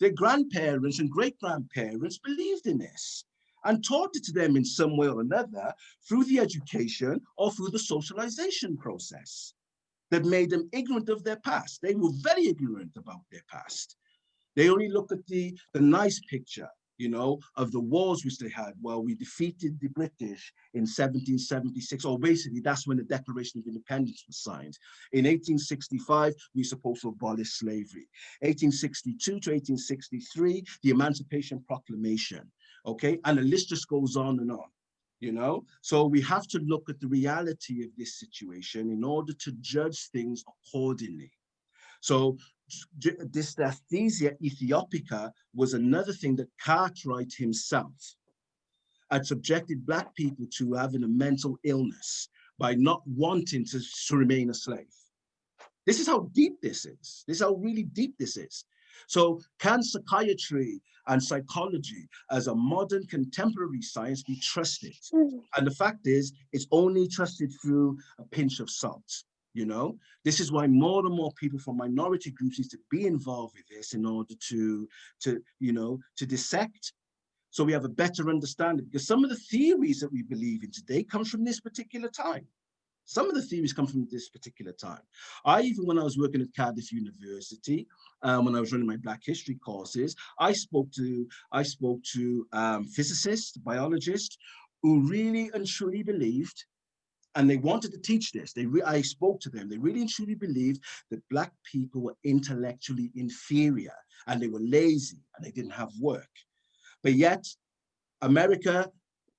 Their grandparents and great-grandparents believed in this and taught it to them in some way or another through the education or through the socialization process that made them ignorant of their past. They were very ignorant about their past. They only look at the nice picture, you know, of the wars which they had. Well, we defeated the British in 1776, or basically that's when the Declaration of Independence was signed. In 1865, we were supposed to abolish slavery. 1862 to 1863, the Emancipation Proclamation, okay? And the list just goes on and on, you know? So we have to look at the reality of this situation in order to judge things accordingly. So dysesthesia Ethiopica was another thing that Cartwright himself had subjected Black people to having a mental illness by not wanting to remain a slave. This is how deep this is. This is how really deep this is. So can psychiatry and psychology as a modern contemporary science be trusted? And the fact is, it's only trusted through a pinch of salt. You know, this is why more and more people from minority groups need to be involved with this in order to dissect. So we have a better understanding, because some of the theories that we believe in today come from this particular time. Some of the theories come from this particular time. When I was working at Cardiff University, when I was running my Black history courses, I spoke to physicists, biologists, who really and truly believed, and they wanted to teach this. I spoke to them. They really and truly believed that Black people were intellectually inferior and they were lazy and they didn't have work. But yet, America,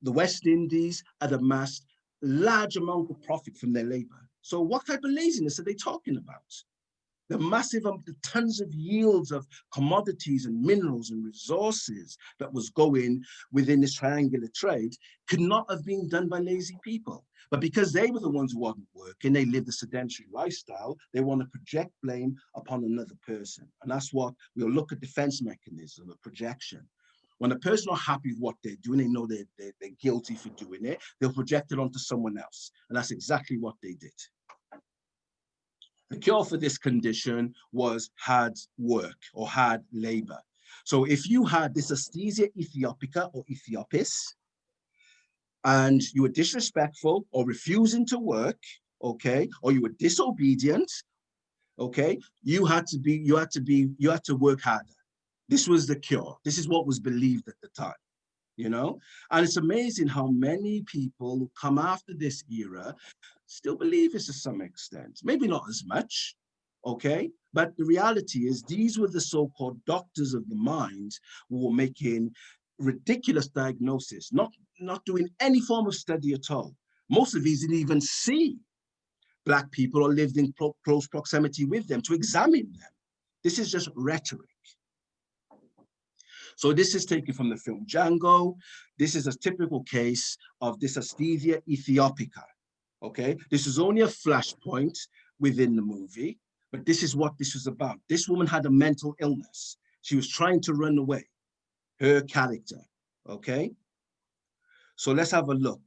the West Indies had amassed large amount of profit from their labor. So what type of laziness are they talking about? The massive, the tons of yields of commodities and minerals and resources that was going within this triangular trade could not have been done by lazy people. But because they were the ones who weren't working, they lived a sedentary lifestyle, they want to project blame upon another person. And that's what we'll look at defense mechanism, a projection. When a person not happy with what they're doing, they know they're guilty for doing it, they'll project it onto someone else. And that's exactly what they did. The cure for this condition was hard work or hard labor. So if you had dysesthesia Ethiopica or Ethiopis, and you were disrespectful or refusing to work, okay, or you were disobedient, okay, you had to work harder. This was the cure. This is what was believed at the time, you know? And it's amazing how many people who come after this era still believe this to some extent. Maybe not as much, okay? But the reality is these were the so-called doctors of the mind who were making ridiculous diagnosis, not doing any form of study at all. Most of these didn't even see Black people or lived in close proximity with them to examine them. This is just rhetoric. So this is taken from the film Django. This is a typical case of dysesthesia Ethiopica, okay? This is only a flashpoint within the movie, But this is what this was about. This woman had a mental illness. She was trying to run away, her character, okay? So let's have a look.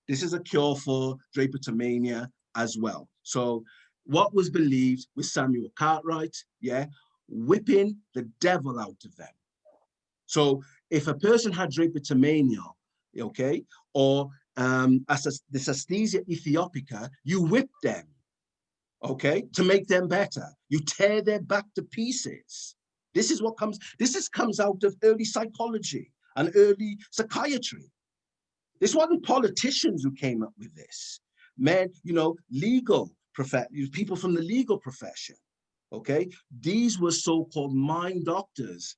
This is a cure for drapetomania as well. So what was believed with Samuel Cartwright, yeah, whipping the devil out of them. So if a person had drapetomania, okay, or dysesthesia ethiopica, you whip them, okay, to make them better. You tear their back to pieces. This comes out of early psychology and early psychiatry. This wasn't politicians who came up with this. Men, people from the legal profession, okay? These were so-called mind doctors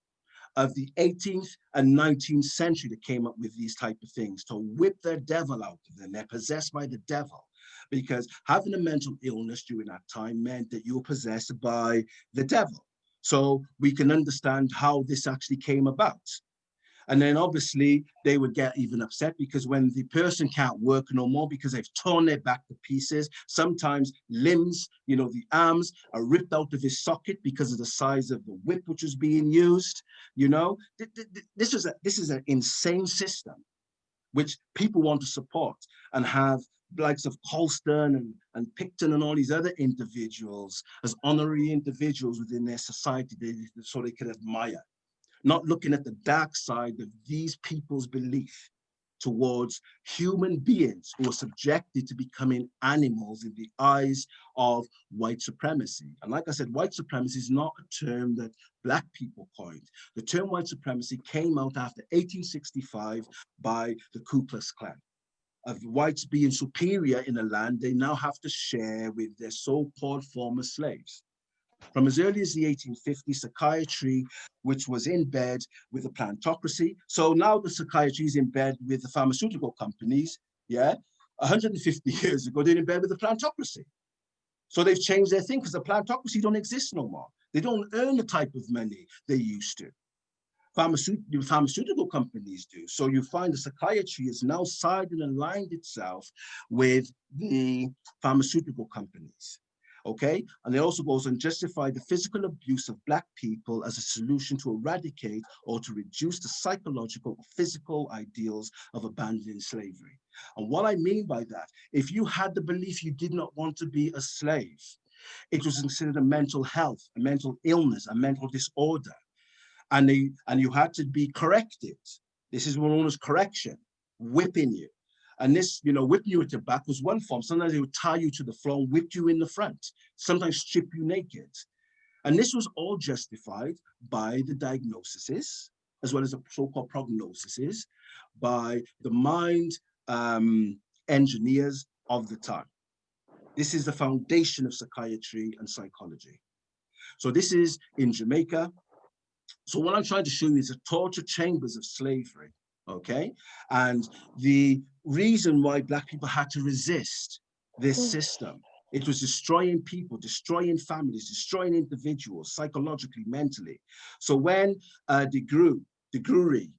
of the 18th and 19th century that came up with these type of things to whip their devil out of them. They're possessed by the devil, because having a mental illness during that time meant that you were possessed by the devil. So we can understand how this actually came about. And then obviously they would get even upset, because when the person can't work no more because they've torn their back to pieces, sometimes limbs, the arms are ripped out of his socket because of the size of the whip which was being used. This is an insane system which people want to support and have likes of Colston and Picton and all these other individuals as honorary individuals within their society, so they can admire, not looking at the dark side of these people's belief towards human beings who are subjected to becoming animals in the eyes of white supremacy. And like I said, white supremacy is not a term that Black people coined. The term white supremacy came out after 1865 by the Ku Klux Klan. Of whites being superior in a land they now have to share with their so-called former slaves. From as early as the 1850s, psychiatry, which was in bed with the plantocracy. So now the psychiatry is in bed with the pharmaceutical companies, yeah? 150 years ago, they're in bed with the plantocracy. So they've changed their thing, because the plantocracy don't exist no more. They don't earn the type of money they used to. Pharmaceutical companies do. So you find the psychiatry is now sided and aligned itself with the pharmaceutical companies. Okay, and it also goes on justify the physical abuse of Black people as a solution to eradicate or to reduce the psychological or physical ideals of abandoning slavery. And what I mean by that, if you had the belief you did not want to be a slave, it was considered a mental health, a mental illness, a mental disorder, and you had to be corrected. This is what known as correction, whipping you. And this, whipping you at your back was one form. Sometimes they would tie you to the floor and whip you in the front, sometimes strip you naked. And this was all justified by the diagnoses, as well as the so-called prognoses, by the mind engineers of the time. This is the foundation of psychiatry and psychology. So this is in Jamaica. So what I'm trying to show you is the torture chambers of slavery, okay? And the reason why Black people had to resist this system, it was destroying people, destroying families, destroying individuals, psychologically, mentally. So when de Gruy,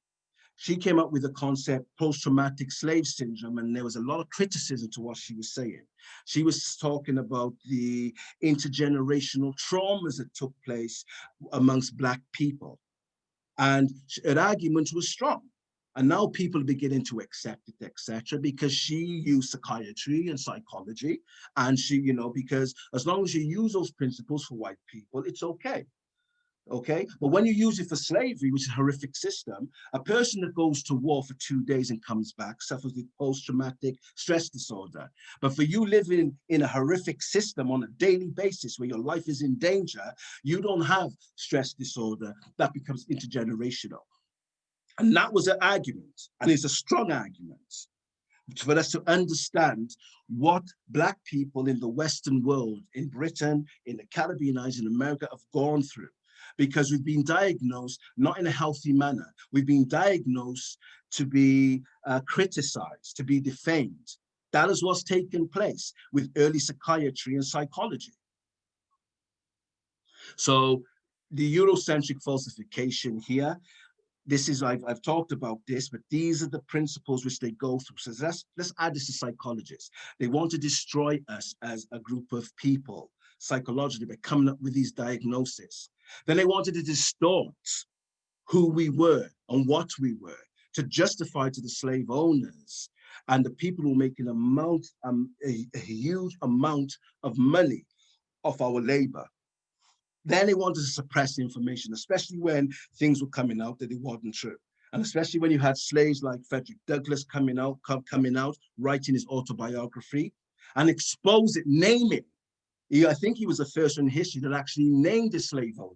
she came up with the concept post-traumatic slave syndrome, and there was a lot of criticism to what she was saying. She was talking about the intergenerational traumas that took place amongst Black people. And her argument was strong. And now people are beginning to accept it, etc., because she used psychiatry and psychology. And she, because as long as you use those principles for white people, it's okay. Okay, but when you use it for slavery, which is a horrific system, a person that goes to war for 2 days and comes back suffers with post-traumatic stress disorder. But for you living in a horrific system on a daily basis where your life is in danger, you don't have stress disorder. That becomes intergenerational. And that was an argument, and it's a strong argument for us to understand what Black people in the Western world, in Britain, in the Caribbean islands, in America, have gone through. Because we've been diagnosed not in a healthy manner. We've been diagnosed to be criticized, to be defamed. That is what's taken place with early psychiatry and psychology. So the Eurocentric falsification here, this is, I've talked about this, but these are the principles which they go through. So let's add this to psychologists. They want to destroy us as a group of people, psychologically by coming up with these diagnoses. Then they wanted to distort who we were and what we were to justify to the slave owners and the people who were making a huge amount of money off our labor. Then they wanted to suppress information, especially when things were coming out that it wasn't true. And especially when you had slaves like Frederick Douglass coming out, writing his autobiography and expose it, name it. I think he was the first in history that actually named a slave owner.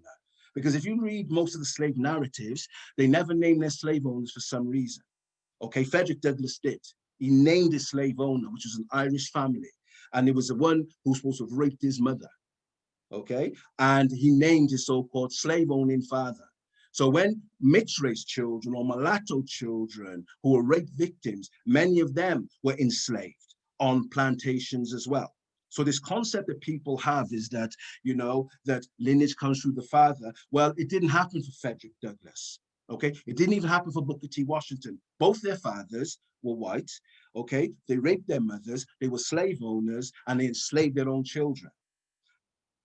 Because if you read most of the slave narratives, they never named their slave owners for some reason. Okay, Frederick Douglass did. He named his slave owner, which was an Irish family. And it was the one who was supposed to have raped his mother. Okay, and he named his so-called slave owning father. So when mixed race children or mulatto children who were rape victims, many of them were enslaved on plantations as well. So this concept that people have is that, that lineage comes through the father. Well, it didn't happen for Frederick Douglass. Okay, it didn't even happen for Booker T. Washington. Both their fathers were white. Okay, they raped their mothers, they were slave owners, and they enslaved their own children.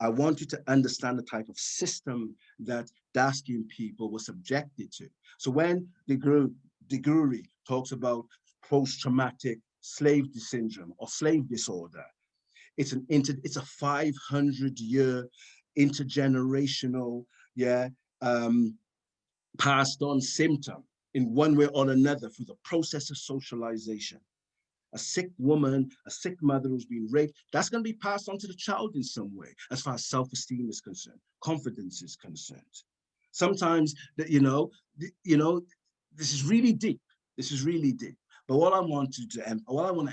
I want you to understand the type of system that dark-skinned people were subjected to. So when de Gruy talks about post-traumatic slave syndrome or slave disorder, it's a 500-year intergenerational, passed on symptom in one way or another through the process of socialization. A sick woman, a sick mother who's been raped, that's going to be passed on to the child in some way, as far as self-esteem is concerned, confidence is concerned. Sometimes, this is really deep. This is really deep. But what I want to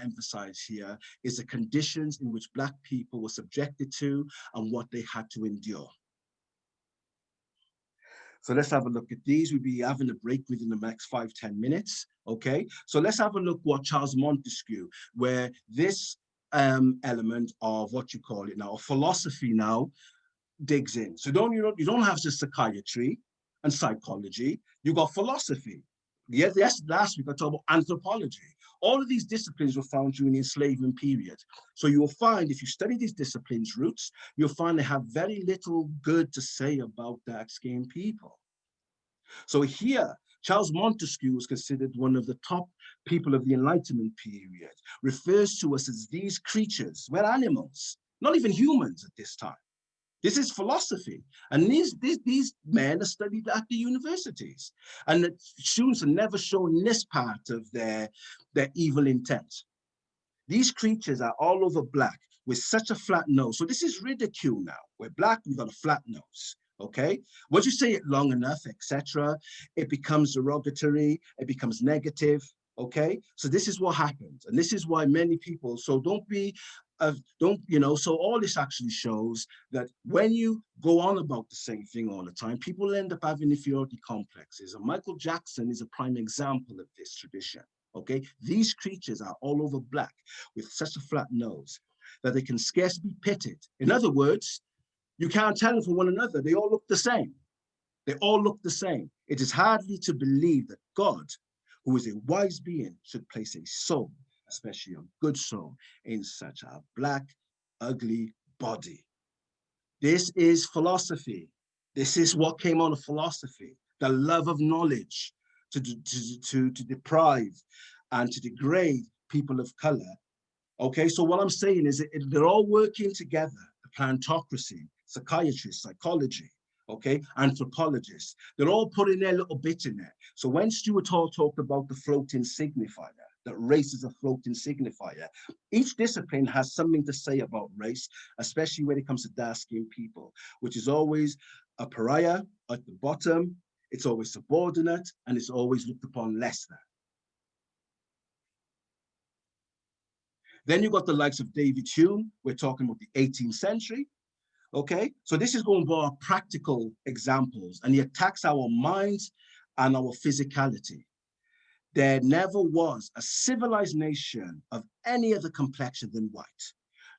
emphasize here is the conditions in which Black people were subjected to and what they had to endure. So let's have a look at these. We'll be having a break within the next 5-10 minutes. Okay, so let's have a look what Charles Montesquieu, where this element of what you call it now, philosophy now, digs in. So you don't have just psychiatry and psychology. You got philosophy. Yes, last week I talked about anthropology. All of these disciplines were found during the enslavement period. So you will find, if you study these disciplines' roots, you'll find they have very little good to say about dark-skinned people. So here, Charles Montesquieu was considered one of the top people of the Enlightenment period, refers to us as these creatures. We're animals, not even humans at this time. This is philosophy. And these men are studied at the universities. And the students are never shown this part of their evil intent. These creatures are all over Black with such a flat nose. So this is ridicule now. We're Black, we've got a flat nose. Okay, once you say it long enough, etc., it becomes derogatory, it becomes negative. Okay, so this is what happens, and this is why many people. So so all this actually shows that when you go on about the same thing all the time, people end up having inferiority complexes. And Michael Jackson is a prime example of this tradition. Okay, these creatures are all over Black with such a flat nose that they can scarcely be pitted. In other words, you can't tell them from one another. They all look the same. They all look the same. It is hardly to believe that God, who is a wise being, should place a soul, especially a good soul, in such a Black, ugly body. This is philosophy. This is what came out of philosophy, the love of knowledge to deprive and to degrade people of color. Okay, so what I'm saying is they're all working together, the plantocracy, psychiatrists, psychology, okay, anthropologists. They're all putting their little bit in there. So when Stuart Hall talked about the floating signifier, that race is a floating signifier, each discipline has something to say about race, especially when it comes to dark-skinned people, which is always a pariah at the bottom, it's always subordinate, and it's always looked upon less than. Then you got the likes of David Hume. We're talking about the 18th century. Okay, so this is going to be practical examples, and he attacks our minds and our physicality. There never was a civilized nation of any other complexion than white,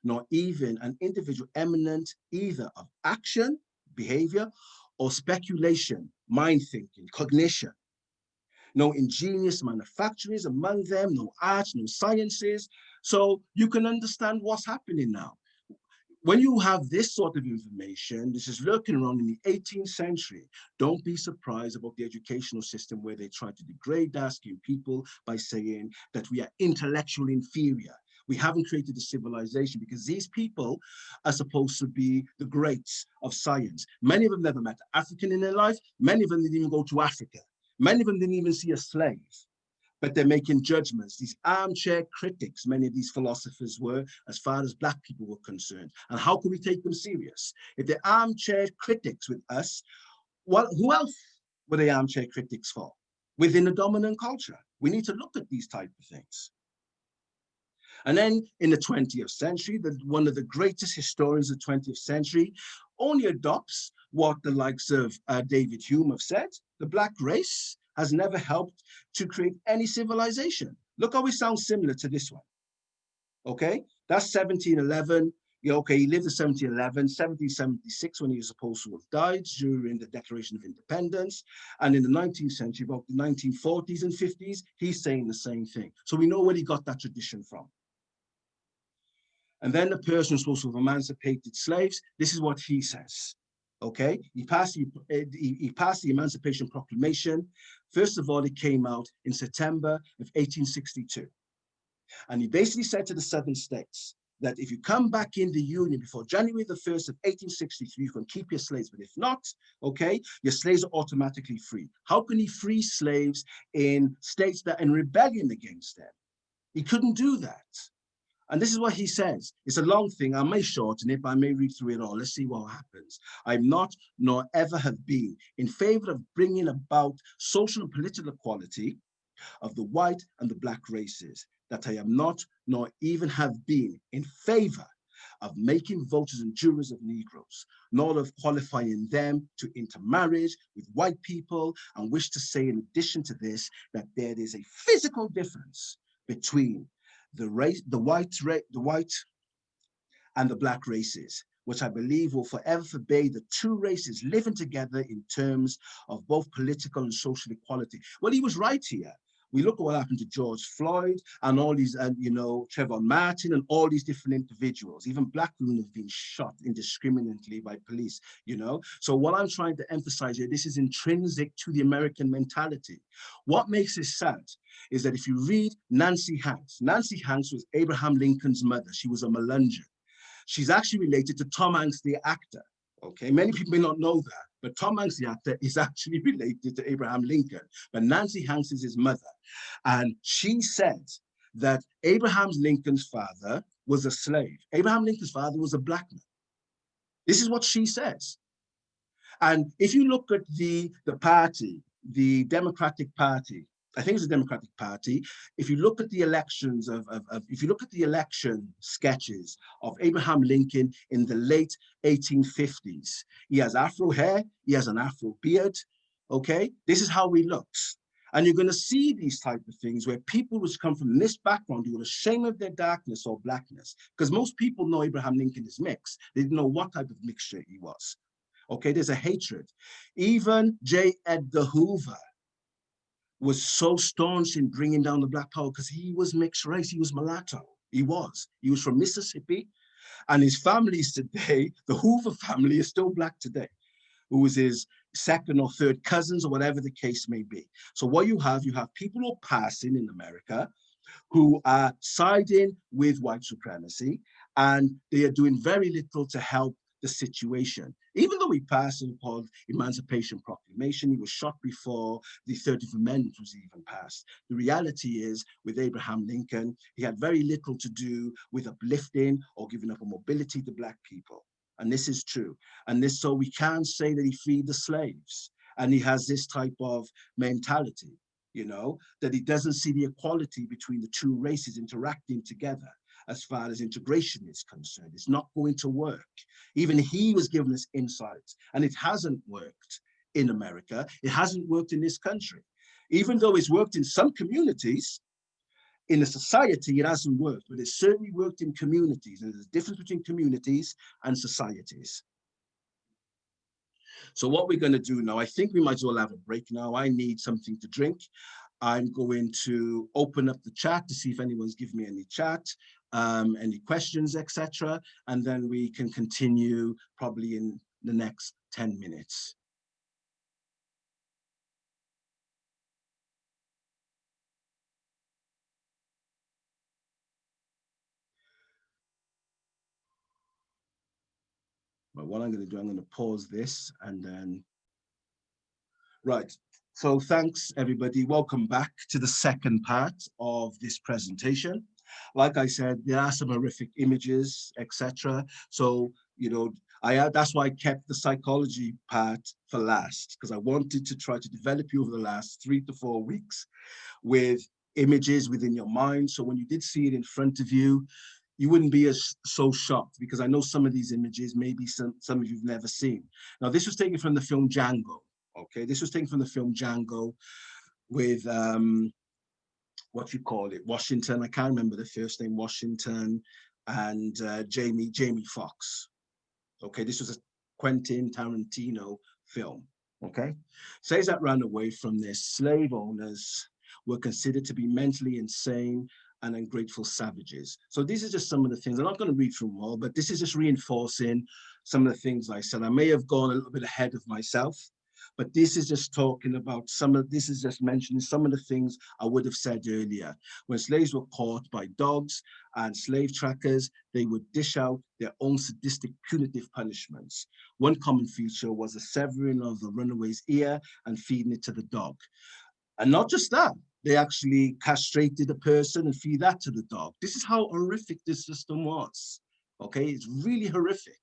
nor even an individual eminent either of action, behavior, or speculation, mind thinking, cognition. No ingenious manufacturers among them, no arts, no sciences. So you can understand what's happening now. when you have this sort of information, this is lurking around in the 18th century, don't be surprised about the educational system where they try to degrade dark-skinned people by saying that we are intellectually inferior. We haven't created a civilization because these people are supposed to be the greats of science. Many of them never met an African in their life. Many of them didn't even go to Africa. Many of them didn't even see a slave, but they're making judgments. These armchair critics, many of these philosophers were, as far as Black people were concerned. And how can we take them serious? If they're armchair critics with us, well, who else were they armchair critics for? Within the dominant culture. We need to look at these type of things. And then in the 20th century, one of the greatest historians of the 20th century only adopts what the likes of David Hume have said. The Black race has never helped to create any civilization. Look how it sounds similar to this one. Okay, that's 1711. Yeah, okay, he lived in 1711, 1776 when he was supposed to have died during the Declaration of Independence. And in the 19th century, about the 1940s and 50s, he's saying the same thing. So we know where he got that tradition from. And then the person who's supposed to have emancipated slaves, this is what he says. Okay, he passed the Emancipation Proclamation. First of all, it came out in September of 1862. And he basically said to the southern states that if you come back in the Union before January the 1st of 1863, you can keep your slaves, but if not, okay, your slaves are automatically free. How can he free slaves in states that are in rebellion against them? He couldn't do that. And this is what he says. It's a long thing. I may shorten it, but I may read through it all. Let's see what happens. I'm not, nor ever have been, in favor of bringing about social and political equality of the white and the Black races, that I am not, nor even have been, in favor of making voters and jurors of Negroes, nor of qualifying them to intermarriage with white people, and wish to say in addition to this, that there is a physical difference between the white and the Black races, which I believe will forever forbade the two races living together in terms of both political and social equality. Well, he was right here. We look at what happened to George Floyd and all these, Trayvon Martin and all these different individuals. Even Black women have been shot indiscriminately by police, So what I'm trying to emphasize here, this is intrinsic to the American mentality. What makes it sad is that if you read Nancy Hanks was Abraham Lincoln's mother. She was a Melungeon. She's actually related to Tom Hanks, the actor. Okay, many people may not know that, but Tom Hanks, the actor, is actually related to Abraham Lincoln, but Nancy Hanks is his mother. And she said that Abraham Lincoln's father was a slave. Abraham Lincoln's father was a Black man. This is what she says. And if you look at the party, the Democratic Party, I think it's the Democratic Party. If you look at the elections if you look at the election sketches of Abraham Lincoln in the late 1850s, he has Afro hair, he has an Afro beard, okay? This is how he looks. And you're gonna see these type of things where people which come from this background who are ashamed of their darkness or Blackness, because most people know Abraham Lincoln is mixed. They didn't know what type of mixture he was. Okay, there's a hatred. Even J. Edgar Hoover was so staunch in bringing down the Black power because he was mixed race, he was mulatto. He was from Mississippi, and his families today, the Hoover family is still Black today, who is his second or third cousins or whatever the case may be. So what you have people who are passing in America who are siding with white supremacy, and they are doing very little to help the situation. Even though he passed something called Emancipation Proclamation, he was shot before the 30th Amendment was even passed. The reality is, with Abraham Lincoln, he had very little to do with uplifting or giving up a mobility to Black people. And this is true. And so we can't say that he freed the slaves. And he has this type of mentality, that he doesn't see the equality between the two races interacting together. As far as integration is concerned, it's not going to work. Even he was giving us insights, and it hasn't worked in America. It hasn't worked in this country. Even though it's worked in some communities, in a society, it hasn't worked, but it certainly worked in communities. And there's a difference between communities and societies. So what we're going to do now, I think we might as well have a break now. I need something to drink. I'm going to open up the chat to see if anyone's giving me any chat. any questions, etc. And then we can continue probably in the next 10 minutes. But what I'm going to do, I'm going to pause this and then, right. So thanks everybody. Welcome back to the second part of this presentation. Like I said, there are some horrific images, etc. So, that's why I kept the psychology part for last, because I wanted to try to develop you over the last 3 to 4 weeks with images within your mind. So when you did see it in front of you, you wouldn't be as so shocked, because I know some of these images, maybe some of you've never seen. Now, this was taken from the film Django. Okay, this was taken from the film Django with what you call it, Washington. I can't remember the first name, Washington, and Jamie Foxx. Okay, this was a Quentin Tarantino film. Okay, slaves that ran away from their slave owners were considered to be mentally insane and ungrateful savages. So these are just some of the things. I'm not going to read through them all, but this is just reinforcing some of the things I said. I may have gone a little bit ahead of myself, but this is just talking about this is just mentioning some of the things I would have said earlier. When slaves were caught by dogs and slave trackers, they would dish out their own sadistic punitive punishments. One common feature was the severing of the runaway's ear and feeding it to the dog. And not just that, they actually castrated a person and feed that to the dog. This is how horrific this system was. Okay, it's really horrific.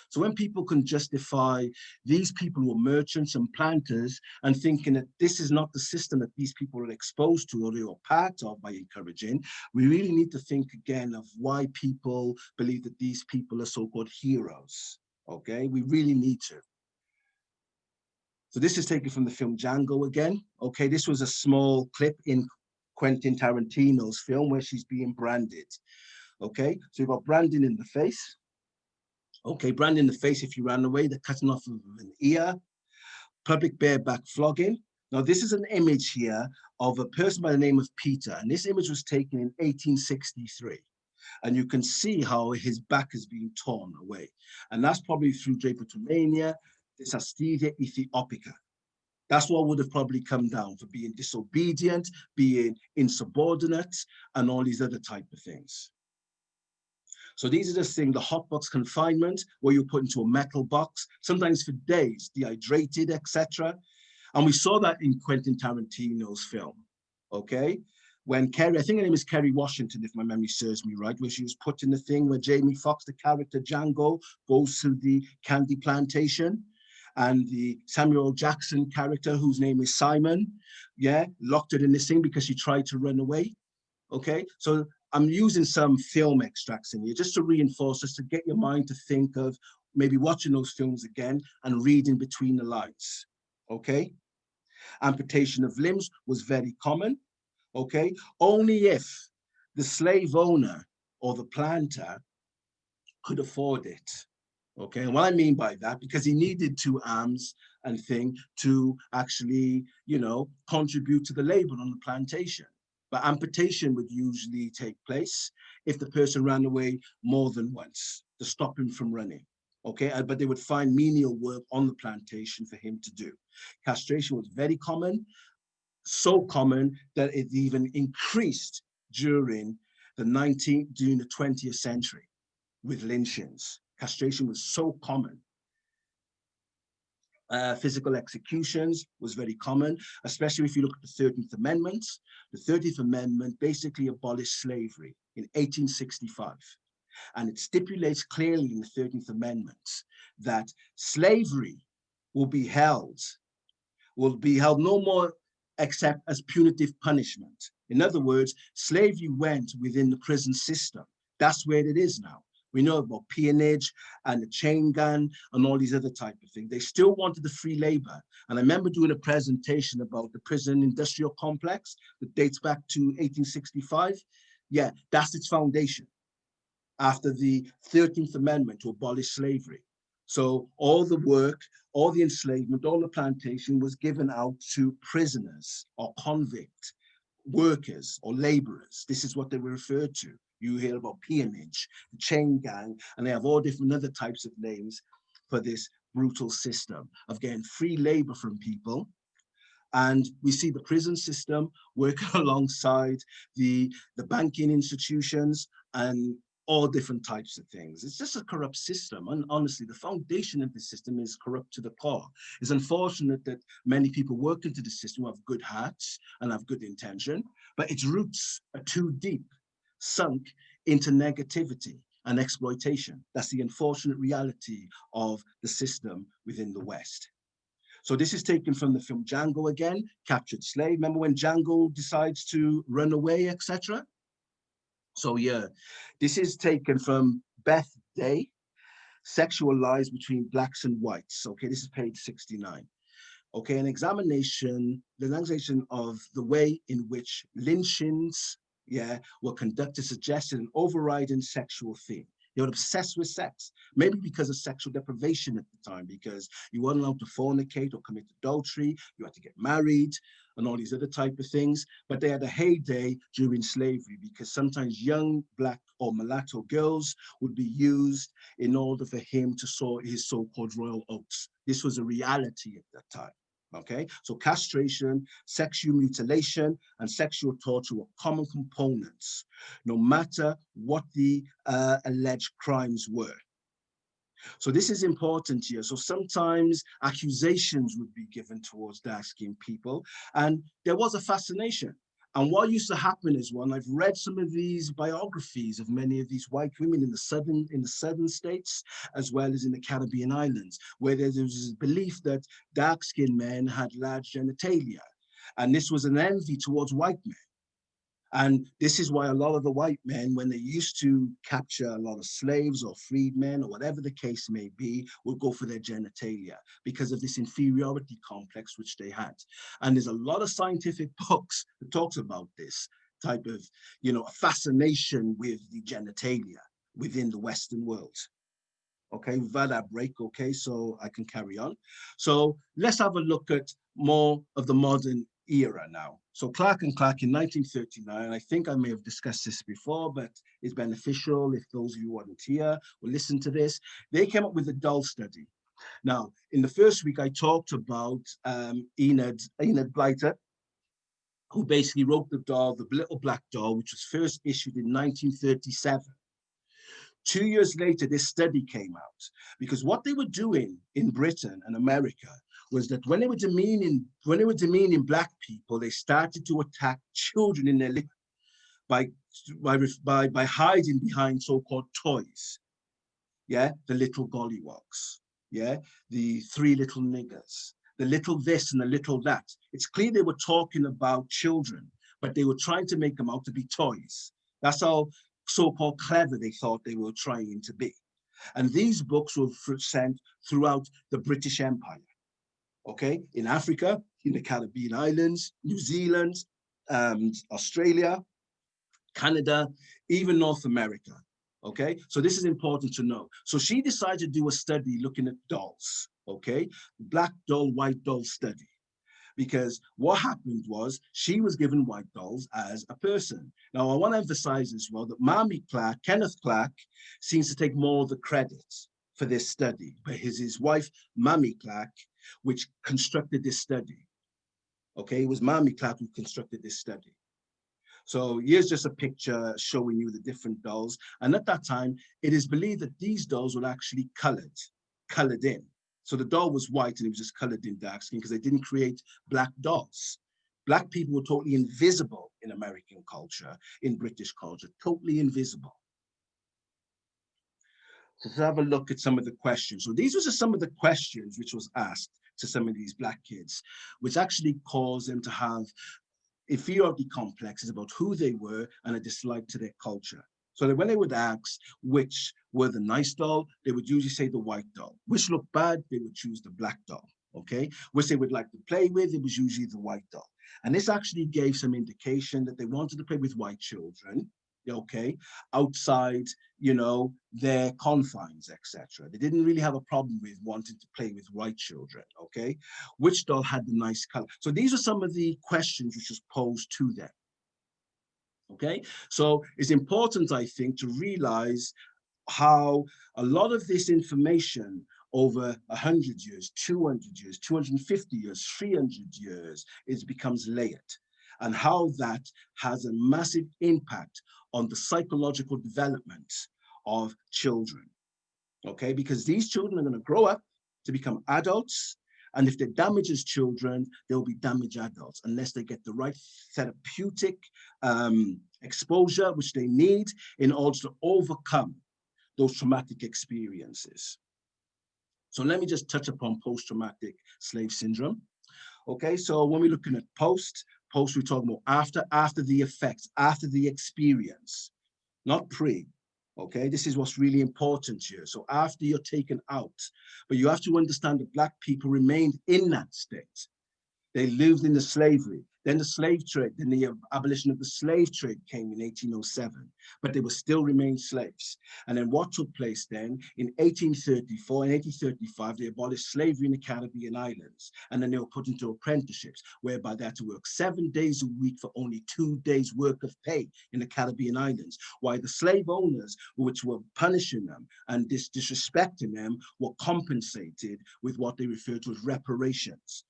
So when people can justify these people who are merchants and planters and thinking that this is not the system that these people are exposed to or they are part of by encouraging, we really need to think again of why people believe that these people are so-called heroes. Okay, we really need to. So this is taken from the film Django again. Okay, this was a small clip in Quentin Tarantino's film where she's being branded. Okay, so you've got branding in the face. Okay, branding in the face if you ran away, the cutting off of an ear, public bareback flogging. Now, this is an image here of a person by the name of Peter, and this image was taken in 1863. And you can see how his back is being torn away. And that's probably through drapetomania, dysesthesia ethiopica. That's what would have probably come down for being disobedient, being insubordinate, and all these other type of things. So these are just things, the hot box confinement, where you're put into a metal box, sometimes for days, dehydrated, etc. And we saw that in Quentin Tarantino's film, okay? When Kerry, I think her name is Kerry Washington, if my memory serves me right, where she was put in the thing where Jamie Foxx, the character Django, goes to the candy plantation, and the Samuel Jackson character, whose name is Simon, yeah, locked it in this thing because she tried to run away. Okay, so I'm using some film extracts in here just to reinforce, just to get your mind to think of maybe watching those films again and reading between the lines. Okay, amputation of limbs was very common. Okay, only if the slave owner or the planter could afford it. Okay, and what I mean by that, because he needed 2 arms and thing to actually, contribute to the labor on the plantation. But amputation would usually take place if the person ran away more than once to stop him from running. Okay, but they would find menial work on the plantation for him to do. Castration was very common, so common that it even increased during during the 20th century with lynchings. Castration was so common. Physical executions was very common, especially if you look at the 13th Amendment. The 13th Amendment basically abolished slavery in 1865. And it stipulates clearly in the 13th Amendment that slavery will be held no more except as punitive punishment. In other words, slavery went within the prison system. That's where it is now. We know about peonage and the chain gun and all these other type of things. They still wanted the free labor. And I remember doing a presentation about the prison industrial complex that dates back to 1865. Yeah, that's its foundation after the 13th Amendment to abolish slavery. So all the work, all the enslavement, all the plantation was given out to prisoners or convict workers or laborers. This is what they were referred to. You hear about peonage, the chain gang, and they have all different other types of names for this brutal system of getting free labor from people. And we see the prison system working alongside the banking institutions and all different types of things. It's just a corrupt system. And honestly, the foundation of the system is corrupt to the core. It's unfortunate that many people work into the system who have good hearts and have good intention, but its roots are too deep, sunk into negativity and exploitation. That's the unfortunate reality of the system within the West. So this is taken from the film Django again, Captured Slave. Remember when Django decides to run away, etc.? So yeah, this is taken from Beth Day, Sexual Lies Between Blacks and Whites. Okay, this is page 69. Okay, the examination of the way in which lynchings, yeah, were conducted suggested an overriding sexual theme. They were obsessed with sex, maybe because of sexual deprivation at the time, because you weren't allowed to fornicate or commit adultery, you had to get married and all these other type of things. But they had a heyday during slavery because sometimes young Black or mulatto girls would be used in order for him to sow his so-called royal oats. This was a reality at that time. Okay, so castration, sexual mutilation, and sexual torture were common components, no matter what the alleged crimes were. So this is important here. So sometimes accusations would be given towards dark-skinned people, and there was a fascination. And what used to happen is, when I've read some of these biographies of many of these white women in the southern states, as well as in the Caribbean islands, where there was this belief that dark-skinned men had large genitalia, and this was an envy towards white men. And this is why a lot of the white men, when they used to capture a lot of slaves or freedmen or whatever the case may be, would go for their genitalia because of this inferiority complex which they had. And there's a lot of scientific books that talks about this type of, fascination with the genitalia within the Western world. Okay, we've had our break, okay, so I can carry on. So let's have a look at more of the modern era now. So Clark and Clark in 1939, I think I may have discussed this before, but it's beneficial if those of you who weren't here will listen to this. They came up with a doll study. Now, in the first week, I talked about Enid Blyton, who basically wrote the doll, the little black doll, which was first issued in 1937. 2 years later, this study came out, because what they were doing in Britain and America was that when they were demeaning Black people, they started to attack children in their living by hiding behind so-called toys. Yeah, the little gollywogs. Yeah, the three little niggers, the little this and the little that. It's clear they were talking about children, but they were trying to make them out to be toys. That's how so-called clever they thought they were trying to be. And these books were sent throughout the British Empire, okay? In Africa, in the Caribbean islands, New Zealand, Australia, Canada, even North America, okay? So this is important to know. So she decided to do a study looking at dolls, okay? Black doll, white doll study. Because what happened was she was given white dolls as a person. Now, I want to emphasize as well that Kenneth Clark, seems to take more of the credit for this study, but his wife, Mamie Clark, which constructed this study. Okay, it was Mamie Clark who constructed this study. So here's just a picture showing you the different dolls. And at that time, it is believed that these dolls were actually colored in. So the doll was white and it was just colored in dark skin because they didn't create black dolls. Black people were totally invisible in American culture, in British culture, totally invisible. So let's have a look at some of the questions. So these were just some of the questions which was asked to some of these Black kids, which actually caused them to have inferiority complexes about who they were and a dislike to their culture. So that when they would ask which were the nice doll, they would usually say the white doll. Which looked bad, they would choose the black doll, okay? Which they would like to play with, it was usually the white doll. And this actually gave some indication that they wanted to play with white children, okay, outside, their confines, etc. They didn't really have a problem with wanting to play with white children, okay? Which doll had the nice color? So these are some of the questions which was posed to them. Okay, so it's important, I think, to realize how a lot of this information over 100 years, 200 years, 250 years, 300 years, it becomes layered, and how that has a massive impact on the psychological development of children. Okay, because these children are going to grow up to become adults. And if they damage as children, they'll be damaged adults unless they get the right therapeutic exposure, which they need in order to overcome those traumatic experiences. So let me just touch upon post-traumatic slave syndrome. Okay, so when we're looking at post, we're talking about after the effects, after the experience, not pre. Okay, this is what's really important here. So after you're taken out, but you have to understand that Black people remained in that state. They lived in the slavery. Then the slave trade, then the abolition of the slave trade came in 1807, but they were still remained slaves. And then what took place then in 1834 and 1835, they abolished slavery in the Caribbean islands. And then they were put into apprenticeships, whereby they had to work 7 days a week for only 2 days work of pay in the Caribbean islands, while the slave owners, which were punishing them and disrespecting them, were compensated with what they referred to as reparations.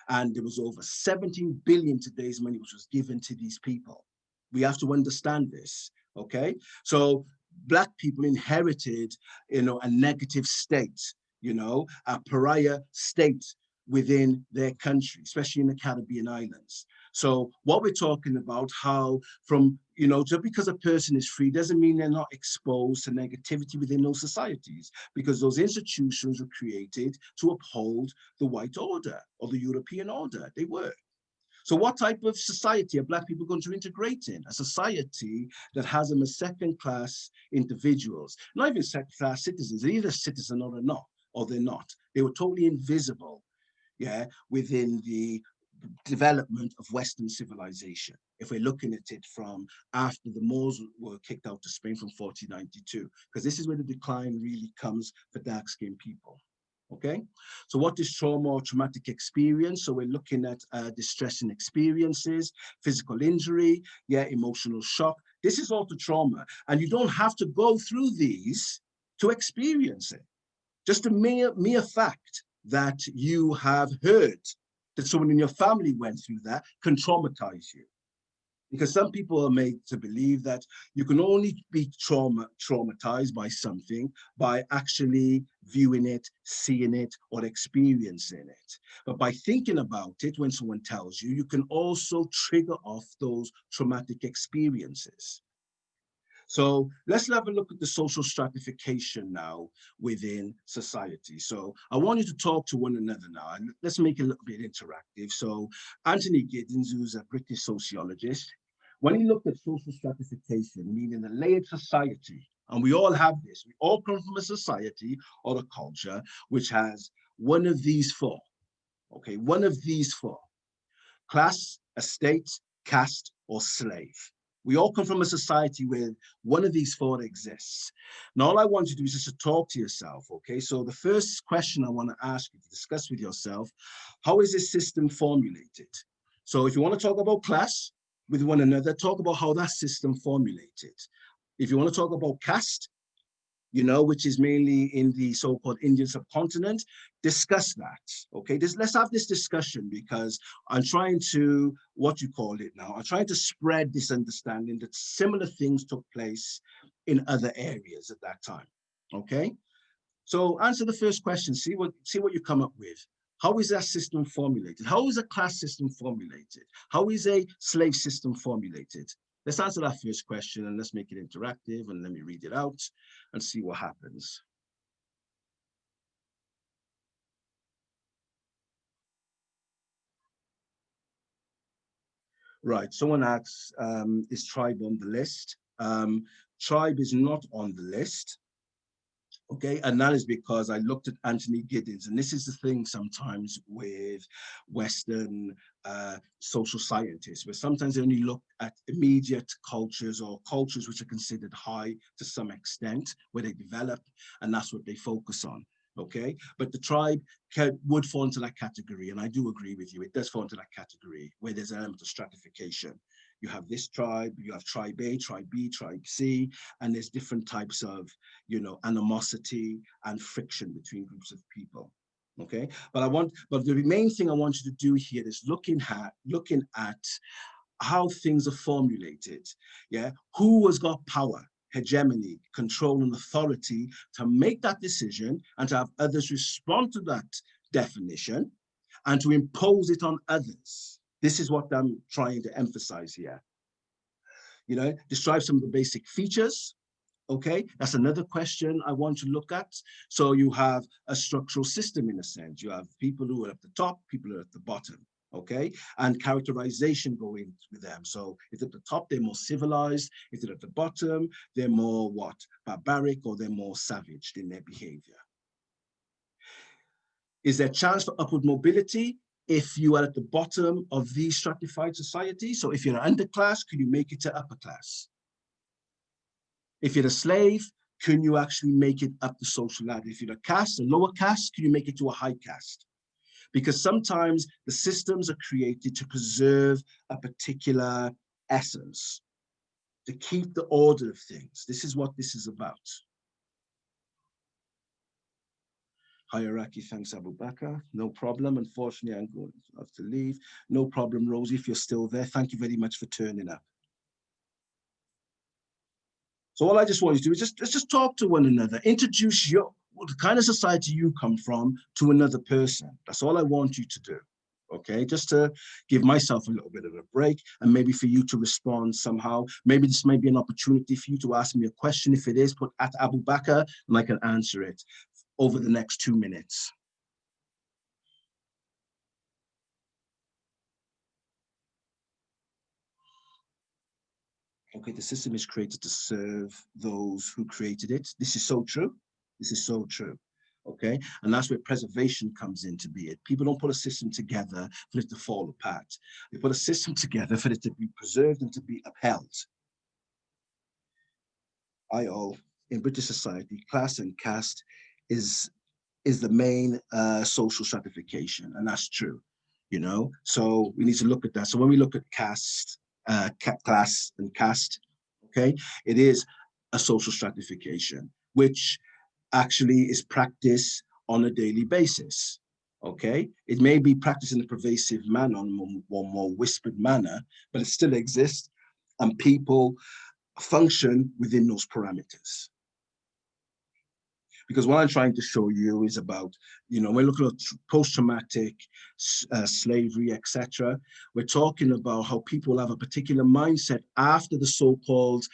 And there was over 17 billion today's money which was given to these people. We have to understand this, okay? So Black people inherited, a negative state, a pariah state within their country, especially in the Caribbean islands. So what we're talking about, how from, just because a person is free doesn't mean they're not exposed to negativity within those societies, because those institutions were created to uphold the white order or the European order. They were. So what type of society are Black people going to integrate in? A society that has them as second-class individuals, not even second-class citizens. They're either citizen or they're not, or they're not. They were totally invisible, yeah, within the development of Western civilization. If we're looking at it from after the Moors were kicked out of Spain from 1492, because this is where the decline really comes for dark-skinned people. Okay, so what is trauma or traumatic experience? So we're looking at distressing experiences, physical injury, yeah, emotional shock. This is all the trauma, and you don't have to go through these to experience it. Just a mere fact that you have heard that someone in your family went through that can traumatize you. Because some people are made to believe that you can only be traumatized by something by actually viewing it, seeing it, or experiencing it. But by thinking about it, when someone tells you, you can also trigger off those traumatic experiences. So let's have a look at the social stratification now within society. So I want you to talk to one another now, and let's make it a little bit interactive. So Anthony Giddens, who's a British sociologist, when he looked at social stratification, meaning a layered society, and we all have this, we all come from a society or a culture which has one of these four, okay, one of these four: class, estate, caste, or slave. We all come from a society where one of these four exists. Now, all I want you to do is just to talk to yourself, okay? So the first question I want to ask you to discuss with yourself, how is this system formulated? So if you want to talk about class with one another, talk about how that system formulated. If you want to talk about caste, which is mainly in the so-called Indian subcontinent, discuss that, okay? Let's have this discussion, because I'm trying to, I'm trying to spread this understanding that similar things took place in other areas at that time, okay? So answer the first question, see what you come up with. How is that system formulated? How is a class system formulated? How is a slave system formulated? Let's answer that first question, and let's make it interactive, and let me read it out and see what happens. Right, someone asks, is tribe on the list? Tribe is not on the list. Okay, and that is because I looked at Anthony Giddens, and this is the thing sometimes with Western social scientists, where sometimes they only look at immediate cultures or cultures which are considered high to some extent, where they develop, and that's what they focus on. Okay, but the tribe would fall into that category, and I do agree with you, it does fall into that category where there's an element of stratification. you have this tribe, you have tribe A, tribe B, tribe C, and there's different types of, animosity and friction between groups of people. Okay, but the main thing I want you to do here is looking at how things are formulated. Yeah, who has got power, hegemony, control, and authority to make that decision and to have others respond to that definition and to impose it on others. This is what I'm trying to emphasize here. Describe some of the basic features. Okay, that's another question I want to look at. So you have a structural system in a sense. You have people who are at the top, people who are at the bottom. Okay, and characterization going with them. So if at the top, they're more civilized. If they're at the bottom, they're more what? Barbaric, or they're more savaged in their behavior. Is there a chance for upward mobility if you are at the bottom of these stratified societies? So if you're an underclass, can you make it to upper class? If you're a slave, can you actually make it up the social ladder? If you're a caste, a lower caste, can you make it to a high caste? Because sometimes the systems are created to preserve a particular essence, to keep the order of things. This is what this is about. Hierarchy, thanks, Abu-Bakr. No problem. Unfortunately, I'm going to have to leave. No problem, Rosie, if you're still there. Thank you very much for turning up. So all I just want you to do is let's just talk to one another. Introduce the kind of society you come from to another person. That's all I want you to do. Okay, just to give myself a little bit of a break and maybe for you to respond somehow. Maybe this may be an opportunity for you to ask me a question. If it is, put at Abu-Bakr and I can answer it over the next 2 minutes. Okay, the system is created to serve those who created it. This is so true. This is so true. Okay, and that's where preservation comes into being. People don't put a system together for it to fall apart. They put a system together for it to be preserved and to be upheld. In British society, class and caste is the main social stratification, and that's true. So we need to look at that. So when we look at caste, class and caste, okay, it is a social stratification, which actually is practiced on a daily basis. Okay, it may be practiced in a pervasive manner, or more whispered manner, but it still exists, and people function within those parameters. Because what I'm trying to show you is about, we're looking at post-traumatic slavery, etc. We're talking about how people have a particular mindset after the so-called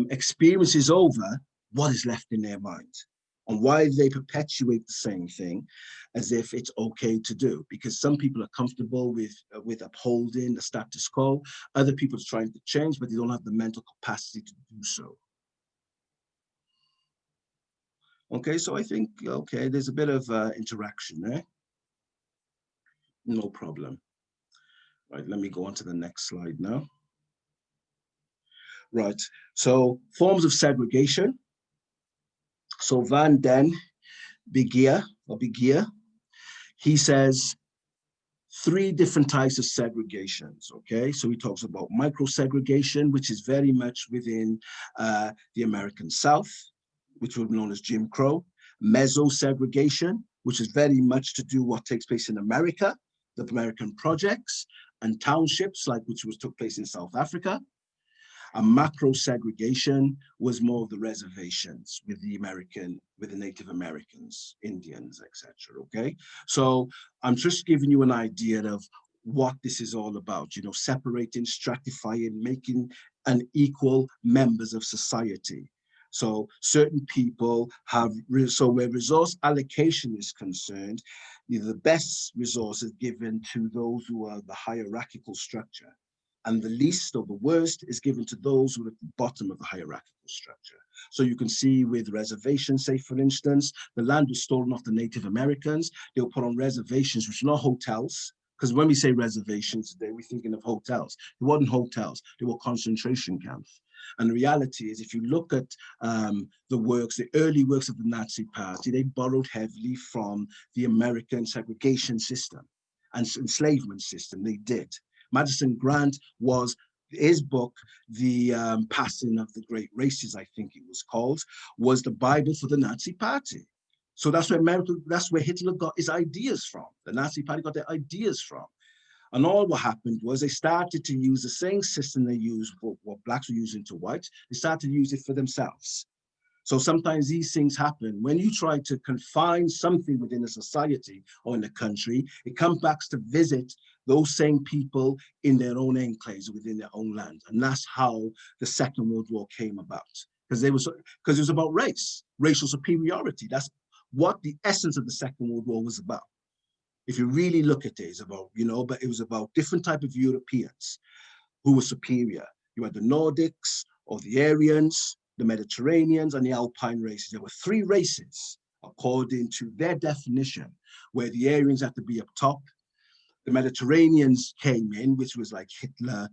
experience is over, what is left in their mind, and why they perpetuate the same thing as if it's okay to do. Because some people are comfortable with upholding the status quo. Other people are trying to change, but they don't have the mental capacity to do so. Okay, so I think, okay, there's a bit of interaction there. No problem. Right, let me go on to the next slide now. Right, so forms of segregation. So Van den Begier, he says 3 different types of segregations, okay? So he talks about micro-segregation, which is very much within the American South, which would be known as Jim Crow. Meso-segregation, which is very much to do what takes place in America, the American projects and townships, like which took place in South Africa. A macro segregation was more of the reservations with the Native Americans, Indians, etc. Okay, so I'm just giving you an idea of what this is all about. Separating, stratifying, making unequal members of society. So certain people have, so where resource allocation is concerned, the best resource is given to those who are the hierarchical structure, and the least or the worst is given to those who are at the bottom of the hierarchical structure. So you can see with reservations, say for instance, the land was stolen off the Native Americans. They were put on reservations, which are not hotels, because when we say reservations today, we're thinking of hotels. It wasn't hotels, they were concentration camps. And the reality is, if you look at the early works of the Nazi Party, they borrowed heavily from the American segregation system and enslavement system. They did. Madison Grant was his book, The Passing of the Great Races, I think it was called, was the Bible for the Nazi Party. So that's where Hitler got his ideas from. The Nazi Party got their ideas from. And all what happened was they started to use the same system they used for what blacks were using to whites. They started to use it for themselves. So sometimes these things happen. When you try to confine something within a society or in a country, it comes back to visit those same people in their own enclaves within their own land. And that's how the Second World War came about. Because it was about race, racial superiority. That's what the essence of the Second World War was about. If you really look at it, it's about, but it was about different type of Europeans who were superior. You had the Nordics or the Aryans, the Mediterraneans, and the Alpine races. There were three races, according to their definition, where the Aryans had to be up top. The Mediterraneans came in, which was like Hitler,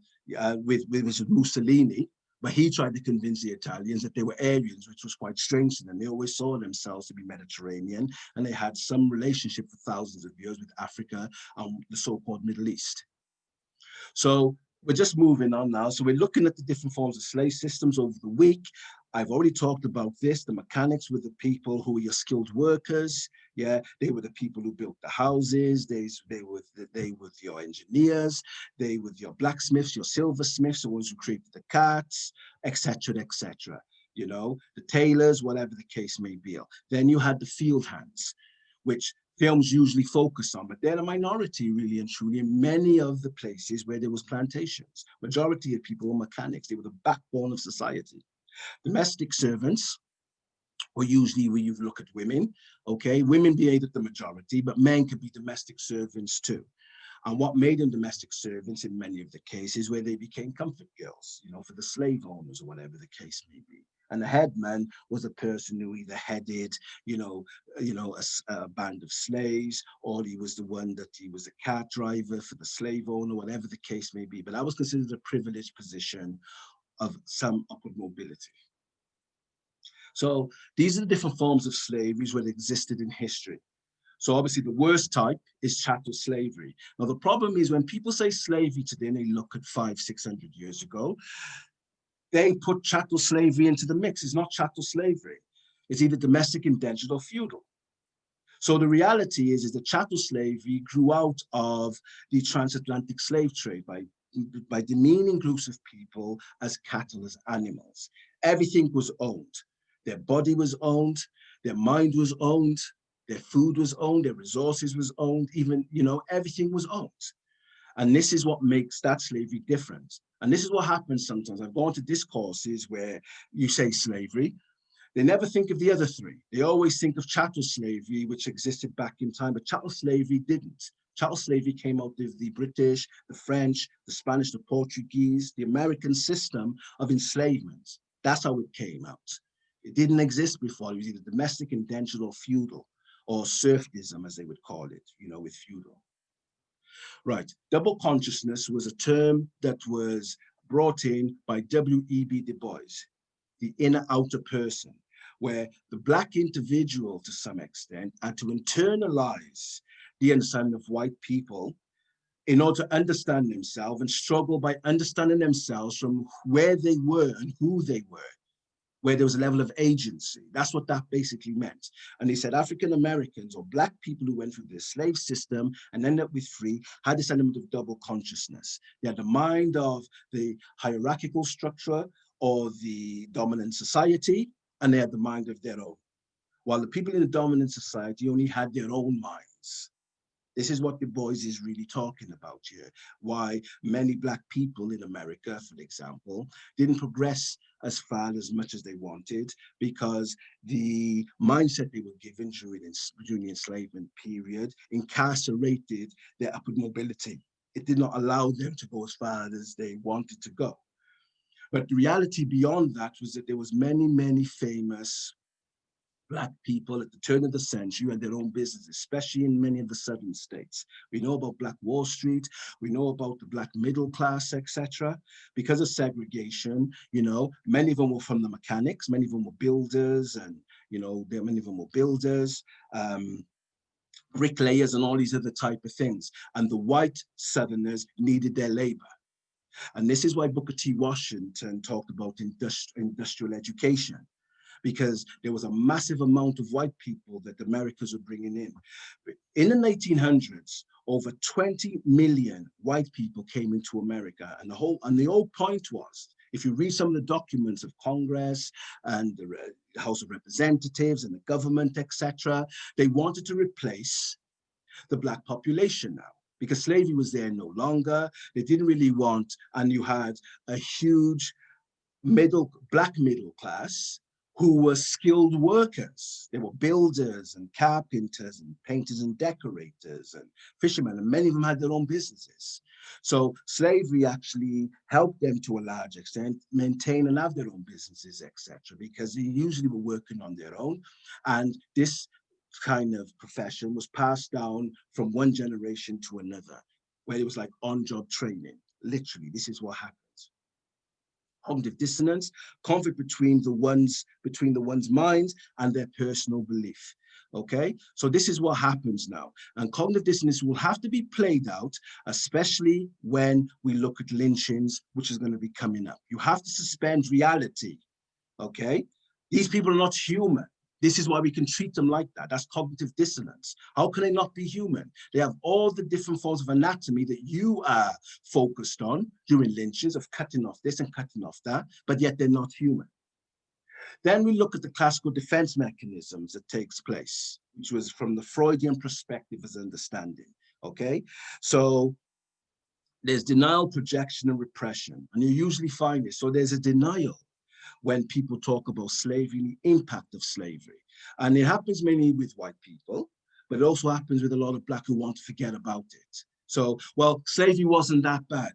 with Mussolini, but he tried to convince the Italians that they were Aryans, which was quite strange to them. They always saw themselves to be Mediterranean, and they had some relationship for thousands of years with Africa and the so-called Middle East. So we're just moving on now. So we're looking at the different forms of slave systems over the week. I've already talked about this. The mechanics were the people who were your skilled workers. Yeah, they were the people who built the houses. They were your engineers. They were your blacksmiths, your silversmiths, the ones who created the carts, etc., etc. The tailors, whatever the case may be. Then you had the field hands, which films usually focus on, but they're a minority really and truly in many of the places where there was plantations. Majority of people were mechanics. They were the backbone of society. Domestic servants were usually where you look at women, okay? Women being the majority, but men could be domestic servants too. And what made them domestic servants in many of the cases where they became comfort girls, for the slave owners or whatever the case may be. And the headman was a person who either headed, a band of slaves, or he was the one that he was a cart driver for the slave owner, whatever the case may be. But that was considered a privileged position of some upward mobility. So these are the different forms of slavery that existed in history. So obviously the worst type is chattel slavery. Now the problem is when people say slavery today and they look at 500-600 years ago, they put chattel slavery into the mix. It's not chattel slavery. It's either domestic, indentured, or feudal. So the reality is that chattel slavery grew out of the transatlantic slave trade by demeaning groups of people as cattle, as animals. Everything was owned. Their body was owned, their mind was owned, their food was owned, their resources was owned, even, everything was owned. And this is what makes that slavery different. And this is what happens sometimes. I've gone to discourses where you say slavery. They never think of the other three. They always think of chattel slavery, which existed back in time, but chattel slavery didn't. Chattel slavery came out of the British, the French, the Spanish, the Portuguese, the American system of enslavement. That's how it came out. It didn't exist before. It was either domestic, indentured, or feudal, or serfdom, as they would call it, with feudal. Right. Double consciousness was a term that was brought in by W.E.B. Du Bois, the inner outer person, where the Black individual, to some extent, had to internalize the understanding of white people in order to understand themselves and struggle by understanding themselves from where they were and who they were, where there was a level of agency. That's what that basically meant. And he said African Americans or Black people who went through the slave system and ended up with free had this element of double consciousness. They had the mind of the hierarchical structure or the dominant society, and they had the mind of their own. While the people in the dominant society only had their own minds. This is what Du Bois is really talking about here. Why many Black people in America, for example, didn't progress as far as much as they wanted because the mindset they were given during the enslavement period incarcerated their upward mobility. It did not allow them to go as far as they wanted to go. But the reality beyond that was that there was many, many famous Black people at the turn of the century had their own business, especially in many of the southern states. We know about Black Wall Street. We know about the Black middle class, etc. Because of segregation, many of them were from the mechanics. Many of them were builders, and many of them were builders, bricklayers, and all these other type of things. And the white Southerners needed their labor. And this is why Booker T. Washington talked about industrial education, because there was a massive amount of white people that the Americans were bringing in. In the 1800s, over 20 million white people came into America. And the whole point was, if you read some of the documents of Congress and the House of Representatives and the government, etc., they wanted to replace the Black population now, because slavery was there no longer. They didn't really want, and you had a huge Black middle class who were skilled workers. They were builders and carpenters and painters and decorators and fishermen, and many of them had their own businesses. So slavery actually helped them to a large extent maintain and have their own businesses, etc., because they usually were working on their own. And this kind of profession was passed down from one generation to another, where it was like on-job training. Literally, this is what happened. Cognitive dissonance, conflict between the one's minds and their personal belief. Okay, so this is what happens now. And cognitive dissonance will have to be played out, especially when we look at lynchings, which is going to be coming up. You have to suspend reality. Okay, these people are not human. This is why we can treat them like that. That's cognitive dissonance. How can they not be human? They have all the different forms of anatomy that you are focused on during lynchings, of cutting off this and cutting off that, but yet they're not human. Then we look at the classical defense mechanisms that takes place, which was from the Freudian perspective as understanding, okay? So there's denial, projection, and repression, and you usually find it. So there's a denial when people talk about slavery, the impact of slavery. And it happens mainly with white people, but it also happens with a lot of Black who want to forget about it. So, well, slavery wasn't that bad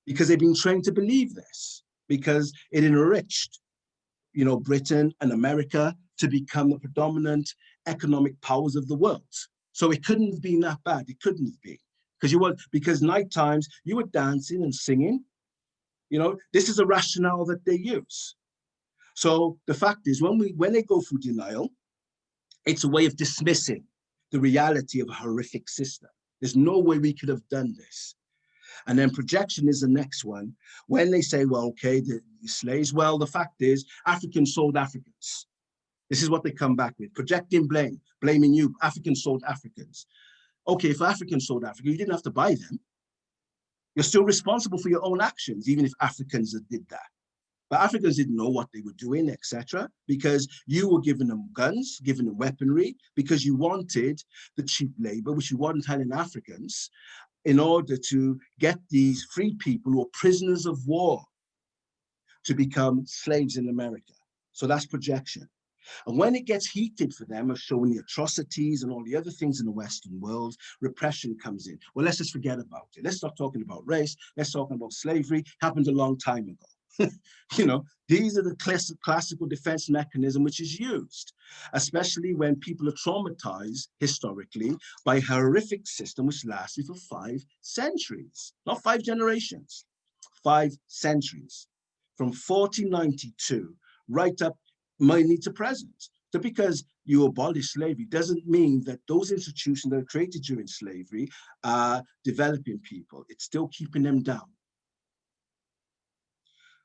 because they've been trained to believe this, because it enriched, Britain and America to become the predominant economic powers of the world. So it couldn't have been that bad. It couldn't have been, because night times you were dancing and singing. This is a rationale that they use. So the fact is, when they go through denial, it's a way of dismissing the reality of a horrific system. There's no way we could have done this. And then projection is the next one. When they say, well, okay, the slaves, well, the fact is, Africans sold Africans. This is what they come back with, projecting blame, blaming you, Africans sold Africans. Okay, if Africans sold Africa, you didn't have to buy them. You're still responsible for your own actions, even if Africans did that. But Africans didn't know what they were doing, etc., because you were giving them guns, giving them weaponry, because you wanted the cheap labor, which you weren't telling Africans, in order to get these free people who are prisoners of war to become slaves in America. So that's projection. And when it gets heated for them of showing the atrocities and all the other things in the Western world, repression comes in. Well, let's just forget about it. Let's stop talking about race. Let's talk about slavery. It happened a long time ago. These are the classical defense mechanism which is used, especially when people are traumatized historically by a horrific system which lasted for 5 centuries, not 5 generations, 5 centuries, from 1492 right up mainly to present. So because you abolish slavery doesn't mean that those institutions that are created during slavery are developing people. It's still keeping them down.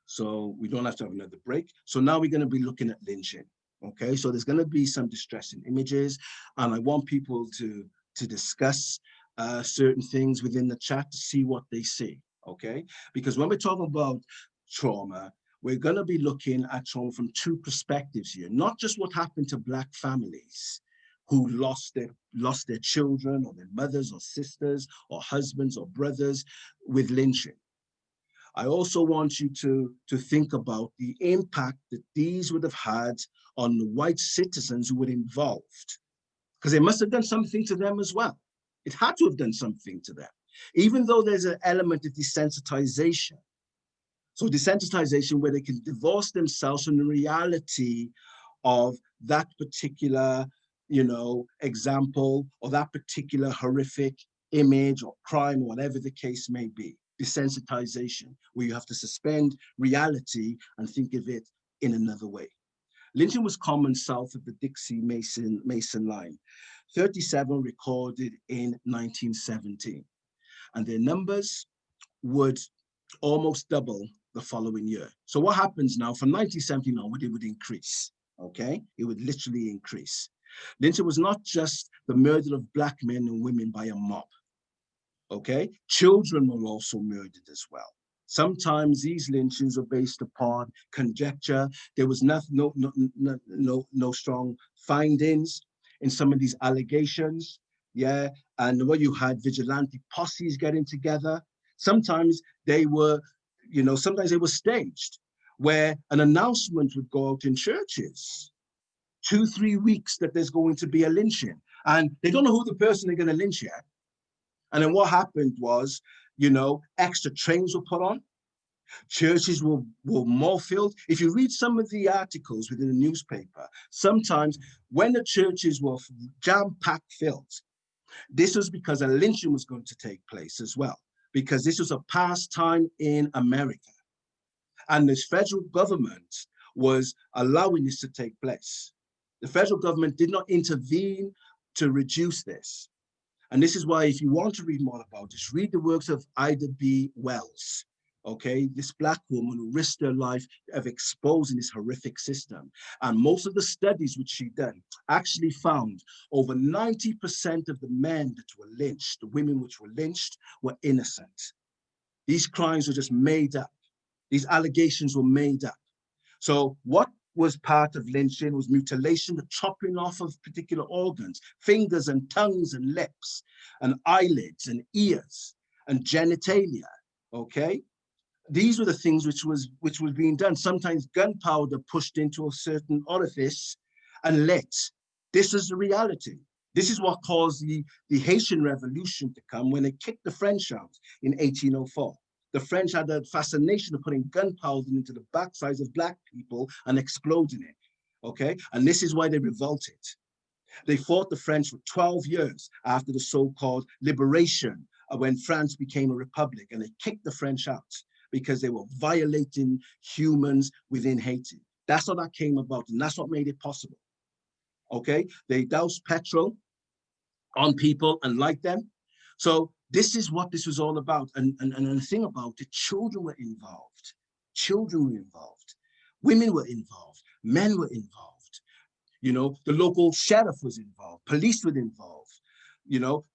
So we don't have to have another break. So now we're going to be looking at lynching. Okay, so there's going to be some distressing images, and I want people to discuss certain things within the chat to see what they see. Okay, because when we're talking about trauma, we're going to be looking at trauma from 2 perspectives here, not just what happened to Black families who lost their children or their mothers or sisters or husbands or brothers with lynching. I also want you to think about the impact that these would have had on the white citizens who were involved, because they must have done something to them as well. It had to have done something to them, even though there's an element of desensitization. So desensitization where they can divorce themselves from the reality of that particular, example, or that particular horrific image or crime, or whatever the case may be. Desensitization, where you have to suspend reality and think of it in another way. Lynching was common south of the Dixie-Mason line, 37 recorded in 1917. And their numbers would almost double the following year. So what happens now, from 1979 onward, it would increase, okay? It would literally increase. Lynching was not just the murder of Black men and women by a mob, okay? Children were also murdered as well. Sometimes these lynchings were based upon conjecture. There was no strong findings in some of these allegations, yeah? And what you had, vigilante posses getting together. Sometimes they were, sometimes they were staged, where an announcement would go out in churches 2-3 weeks that there's going to be a lynching, and they don't know who the person they're going to lynch yet. And then what happened was, extra trains were put on, churches were more filled. If you read some of the articles within the newspaper, sometimes when the churches were jam-packed filled, this was because a lynching was going to take place as well, because this was a pastime in America. And this federal government was allowing this to take place. The federal government did not intervene to reduce this. And this is why, if you want to read more about this, read the works of Ida B. Wells, okay? This Black woman who risked her life of exposing this horrific system. And most of the studies which she done actually found over 90% of the men that were lynched, the women which were lynched, were innocent. These crimes were just made up. These allegations were made up. So what was part of lynching was mutilation, the chopping off of particular organs, fingers and tongues and lips and eyelids and ears and genitalia, okay? These were the things which was being done. Sometimes gunpowder pushed into a certain orifice and lit. This is the reality. This is what caused the Haitian Revolution to come when they kicked the French out in 1804. The French had a fascination of putting gunpowder into the backsides of Black people and exploding it, okay? And this is why they revolted. They fought the French for 12 years after the so-called liberation, when France became a republic, and they kicked the French out because they were violating humans within Haiti. That's how that came about, and that's what made it possible, okay? They doused petrol on people and light them. So this is what this was all about. And the thing about it, children were involved. Children were involved. Women were involved. Men were involved. The local sheriff was involved. Police were involved.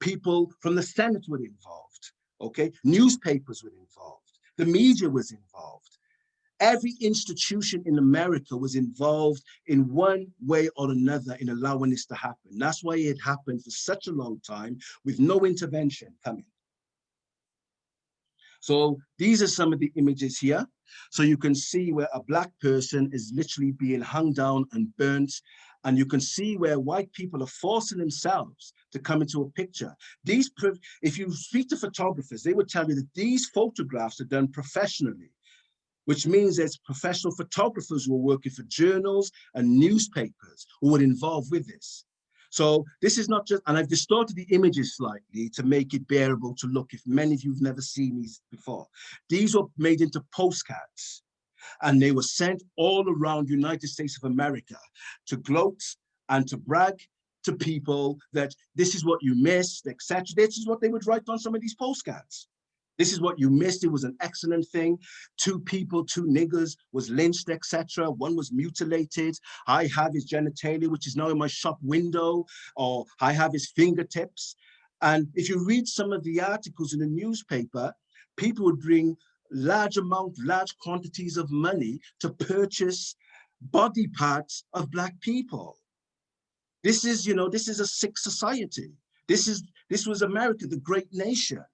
People from the Senate were involved. Okay, newspapers were involved. The media was involved. Every institution in America was involved in one way or another in allowing this to happen. That's why it happened for such a long time with no intervention coming. So these are some of the images here. So you can see where a Black person is literally being hung down and burnt. And you can see where white people are forcing themselves to come into a picture. If you speak to photographers, they would tell you that these photographs are done professionally, which means there's professional photographers who are working for journals and newspapers who are involved with this. So this is not just, and I've distorted the images slightly to make it bearable to look if many of you have never seen these before. These were made into postcards, and they were sent all around the United States of America to gloat and to brag to people that this is what you missed, etc. This is what they would write on some of these postcards. This is what you missed. It was an excellent thing. 2 people, 2 niggers was lynched, etc. One was mutilated. I have his genitalia, which is now in my shop window, or I have his fingertips. And if you read some of the articles in the newspaper, people would bring large quantities of money to purchase body parts of Black people. This is, this is a sick society. This was America, the great nation.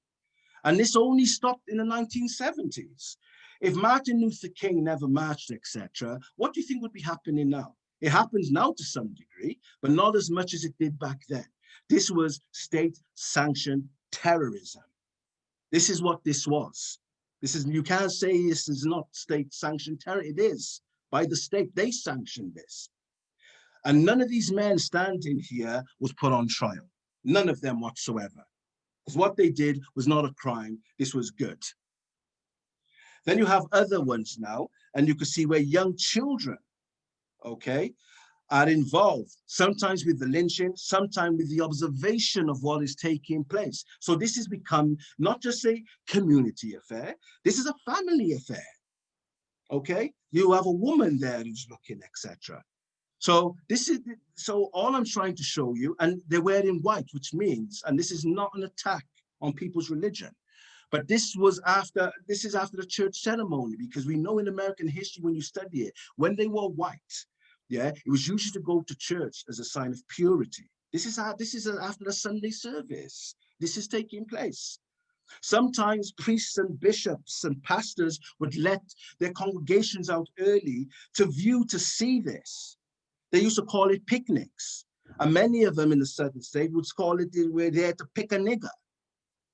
And this only stopped in the 1970s. If Martin Luther King never marched, etc., what do you think would be happening now? It happens now to some degree, but not as much as it did back then. This was state-sanctioned terrorism. This is what this was. You can't say this is not state-sanctioned terror. It is. By the state, they sanctioned this. And none of these men standing here was put on trial. None of them whatsoever. Because what they did was not a crime, this was good. Then you have other ones now, and you can see where young children, okay, are involved, sometimes with the lynching, sometimes with the observation of what is taking place. So this has become not just a community affair, this is a family affair, okay? You have a woman there who's looking, etc. So so all I'm trying to show you, and they're wearing white, which means, and this is not an attack on people's religion, but this is after the church ceremony, because we know in American history, when you study it, when they wore white, yeah, it was usually to go to church as a sign of purity. This is after the Sunday service. This is taking place. Sometimes priests and bishops and pastors would let their congregations out early to see this. They used to call it picnics. And many of them in the southern state would call it where they're to pick a nigger.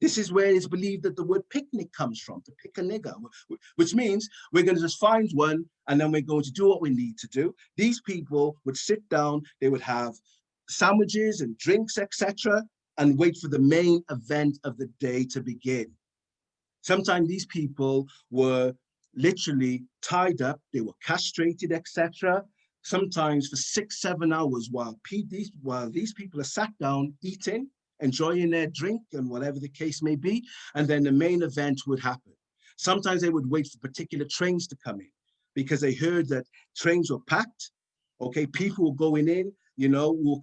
This is where it's believed that the word picnic comes from, to pick a nigger, which means we're going to just find one and then we're going to do what we need to do. These people would sit down, they would have sandwiches and drinks, etc., and wait for the main event of the day to begin. Sometimes these people were literally tied up, they were castrated, etc., sometimes for 6-7 hours while these people are sat down eating, enjoying their drink and whatever the case may be, and then the main event would happen. Sometimes they would wait for particular trains to come in because they heard that trains were packed, okay, people were going in, you know,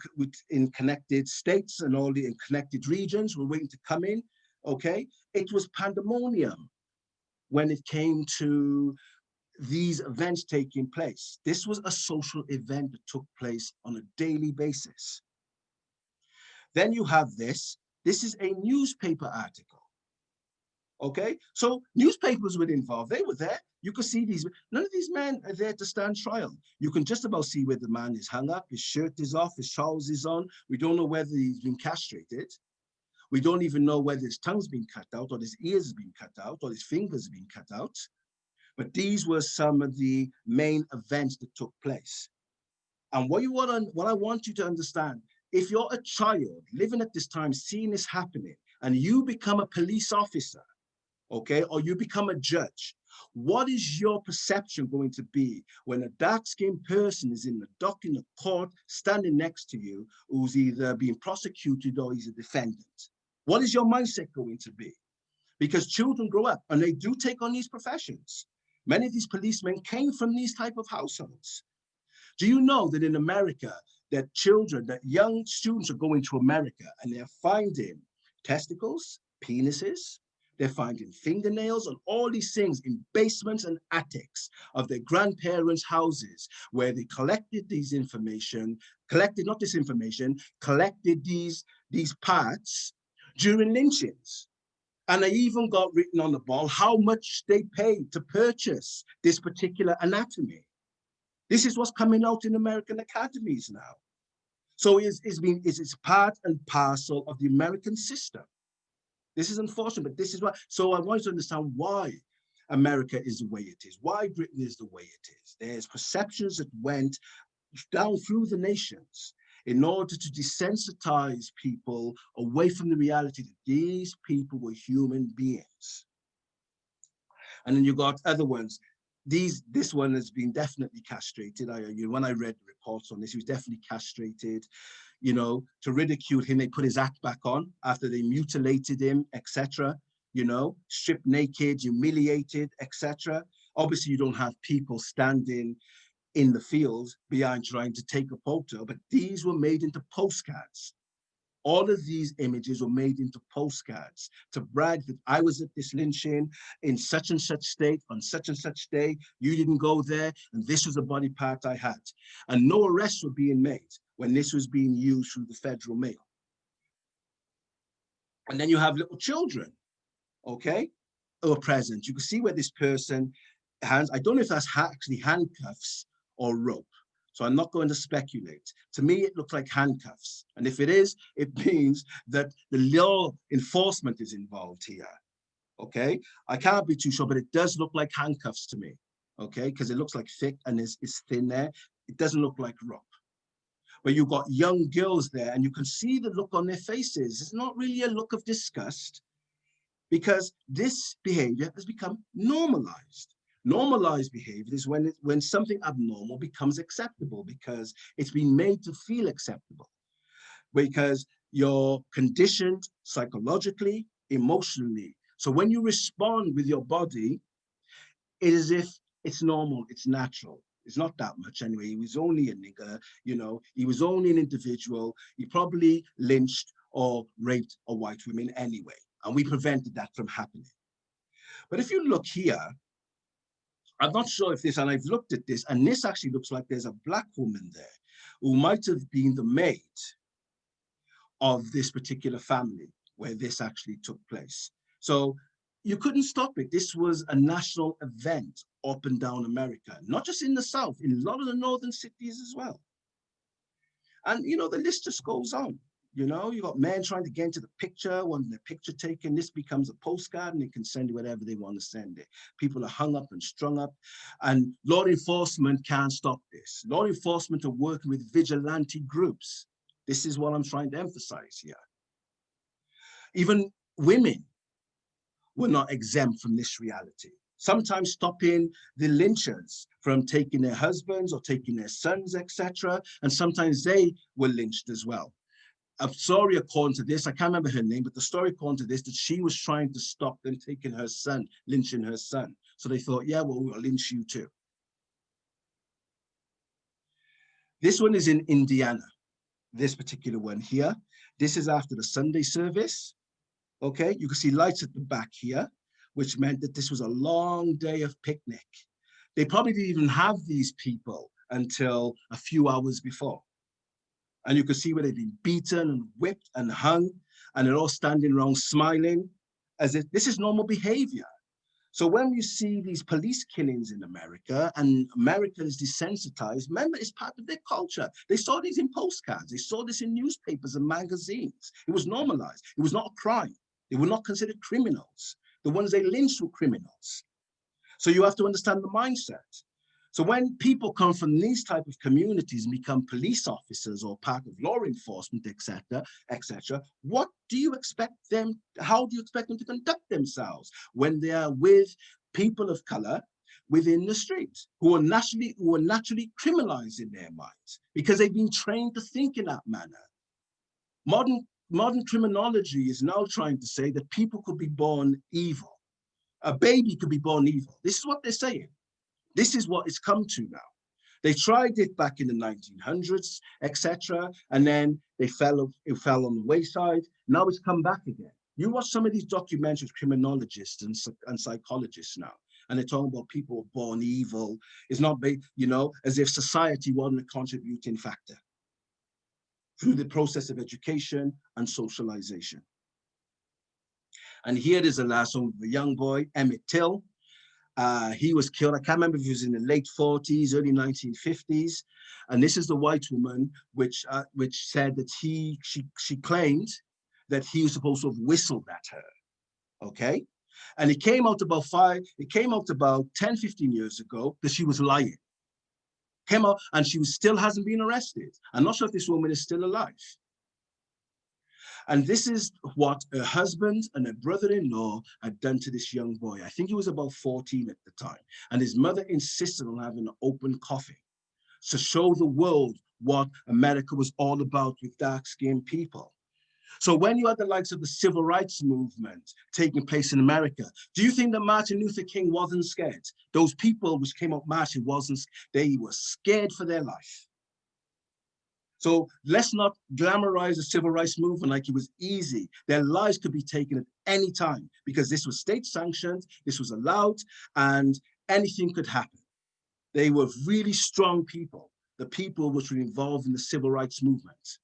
in connected states and all the connected regions were waiting to come in, okay? It was pandemonium when it came to these events taking place. This was a social event that took place on a daily basis. Then you have this. This is a newspaper article. Okay, so newspapers were involved. They were there. You could see these. None of these men are there to stand trial. You can just about see where the man is hung up. His shirt is off. His trousers is on. We don't know whether he's been castrated. We don't even know whether his tongue's been cut out, or his ears have been cut out, or his fingers have been cut out. But these were some of the main events that took place. And what I want you to understand, if you're a child living at this time, seeing this happening, and you become a police officer, okay, or you become a judge, what is your perception going to be when a dark-skinned person is in the dock in the court standing next to you, who's either being prosecuted or he's a defendant? What is your mindset going to be? Because children grow up and they do take on these professions. Many of these policemen came from these type of households. Do you know that in America, that young students are going to America and they're finding testicles, penises, they're finding fingernails and all these things in basements and attics of their grandparents' houses, where they collected these information, collected these parts during lynchings. And they even got written on the ball how much they paid to purchase this particular anatomy. This is what's coming out in American academies now. So it's part and parcel of the American system. This is unfortunate, but this is why. So I want you to understand why America is the way it is, why Britain is the way it is. There's perceptions that went down through the nations in order to desensitize people away from the reality that these people were human beings. And then you got other ones. This one has been definitely castrated. When I read the reports on this, he was definitely castrated. You know, to ridicule him, they put his act back on after they mutilated him, etc. You know, stripped naked, humiliated, etc. Obviously, you don't have people standing in the fields behind trying to take a photo, but these were made into postcards. All of these images were made into postcards to brag that I was at this lynching in such and such state on such and such day. You didn't go there, and this was a body part I had. And no arrests were being made when this was being used through the federal mail. And then you have little children, okay, who are present. You can see where this person hands. I don't know if that's actually handcuffs or rope. So I'm not going to speculate. To me, it looks like handcuffs. And if it is, it means that the law enforcement is involved here. Okay, I can't be too sure, but it does look like handcuffs to me. Okay, because it looks like thick and it's thin there. It doesn't look like rope. But you've got young girls there and you can see the look on their faces. It's not really a look of disgust because this behavior has become normalized. Normalized behavior is when something abnormal becomes acceptable because it's been made to feel acceptable, because you're conditioned psychologically, emotionally. So when you respond with your body, it is if it's normal, it's natural. It's not that much anyway. He was only a nigger, you know, he was only an individual. He probably lynched or raped a white woman anyway. And we prevented that from happening. But if you look here, I'm not sure if this, and I've looked at this, and this actually looks like there's a black woman there who might have been the maid of this particular family where this actually took place. So you couldn't stop it. This was a national event up and down America, not just in the South, in a lot of the northern cities as well. And, you know, the list just goes on. You know, you got men trying to get into the picture, wanting their picture taken. This becomes a postcard and they can send it whatever they want to send it. People are hung up and strung up, and law enforcement can't stop this. Law enforcement are working with vigilante groups. This is what I'm trying to emphasize here. Even women were not exempt from this reality, sometimes stopping the lynchers from taking their husbands or taking their sons, etc. And sometimes they were lynched as well. A story according to this, I can't remember her name, but the story according to this, that she was trying to stop them taking her son, lynching her son. So they thought, yeah, well, we'll lynch you too. This one is in Indiana, this particular one here. This is after the Sunday service. Okay, you can see lights at the back here, which meant that this was a long day of picnic. They probably didn't even have these people until a few hours before. And you can see where they've been beaten and whipped and hung, and they're all standing around smiling as if this is normal behavior. So when you see these police killings in America, and America is desensitized, remember, it's part of their culture. They saw these in postcards. They saw this in newspapers and magazines. It was normalized. It was not a crime. They were not considered criminals. The ones they lynched were criminals. So you have to understand the mindset. So when people come from these type of communities and become police officers or part of law enforcement, etc., what do you expect them, how do you expect them to conduct themselves when they are with people of color within the streets who are naturally criminalized in their minds because they've been trained to think in that manner? Modern criminology is now trying to say that people could be born evil. A baby could be born evil. This is what they're saying. This is what it's come to now. They tried it back in the 1900s, etc., and then it fell on the wayside. Now it's come back again. You watch some of these documentaries, criminologists and psychologists now, and they're talking about people born evil. It's not, you know, as if society wasn't a contributing factor through the process of education and socialization. And here is the last one with a young boy, Emmett Till. He was killed. I can't remember if he was in the late 40s, early 1950s. And this is the white woman, which said that she claimed that he was supposed to have whistled at her. Okay. And it came out about 10, 15 years ago that she was lying. Came out and she still hasn't been arrested. I'm not sure if this woman is still alive. And this is what her husband and her brother-in-law had done to this young boy. I think he was about 14 at the time. And his mother insisted on having an open coffin to show the world what America was all about with dark-skinned people. So when you had the likes of the civil rights movement taking place in America, do you think that Martin Luther King wasn't scared? Those people which came up marching they were scared for their life. So let's not glamorize the civil rights movement like it was easy. Their lives could be taken at any time because this was state sanctioned, this was allowed, and anything could happen. They were really strong people, the people which were involved in the civil rights movement.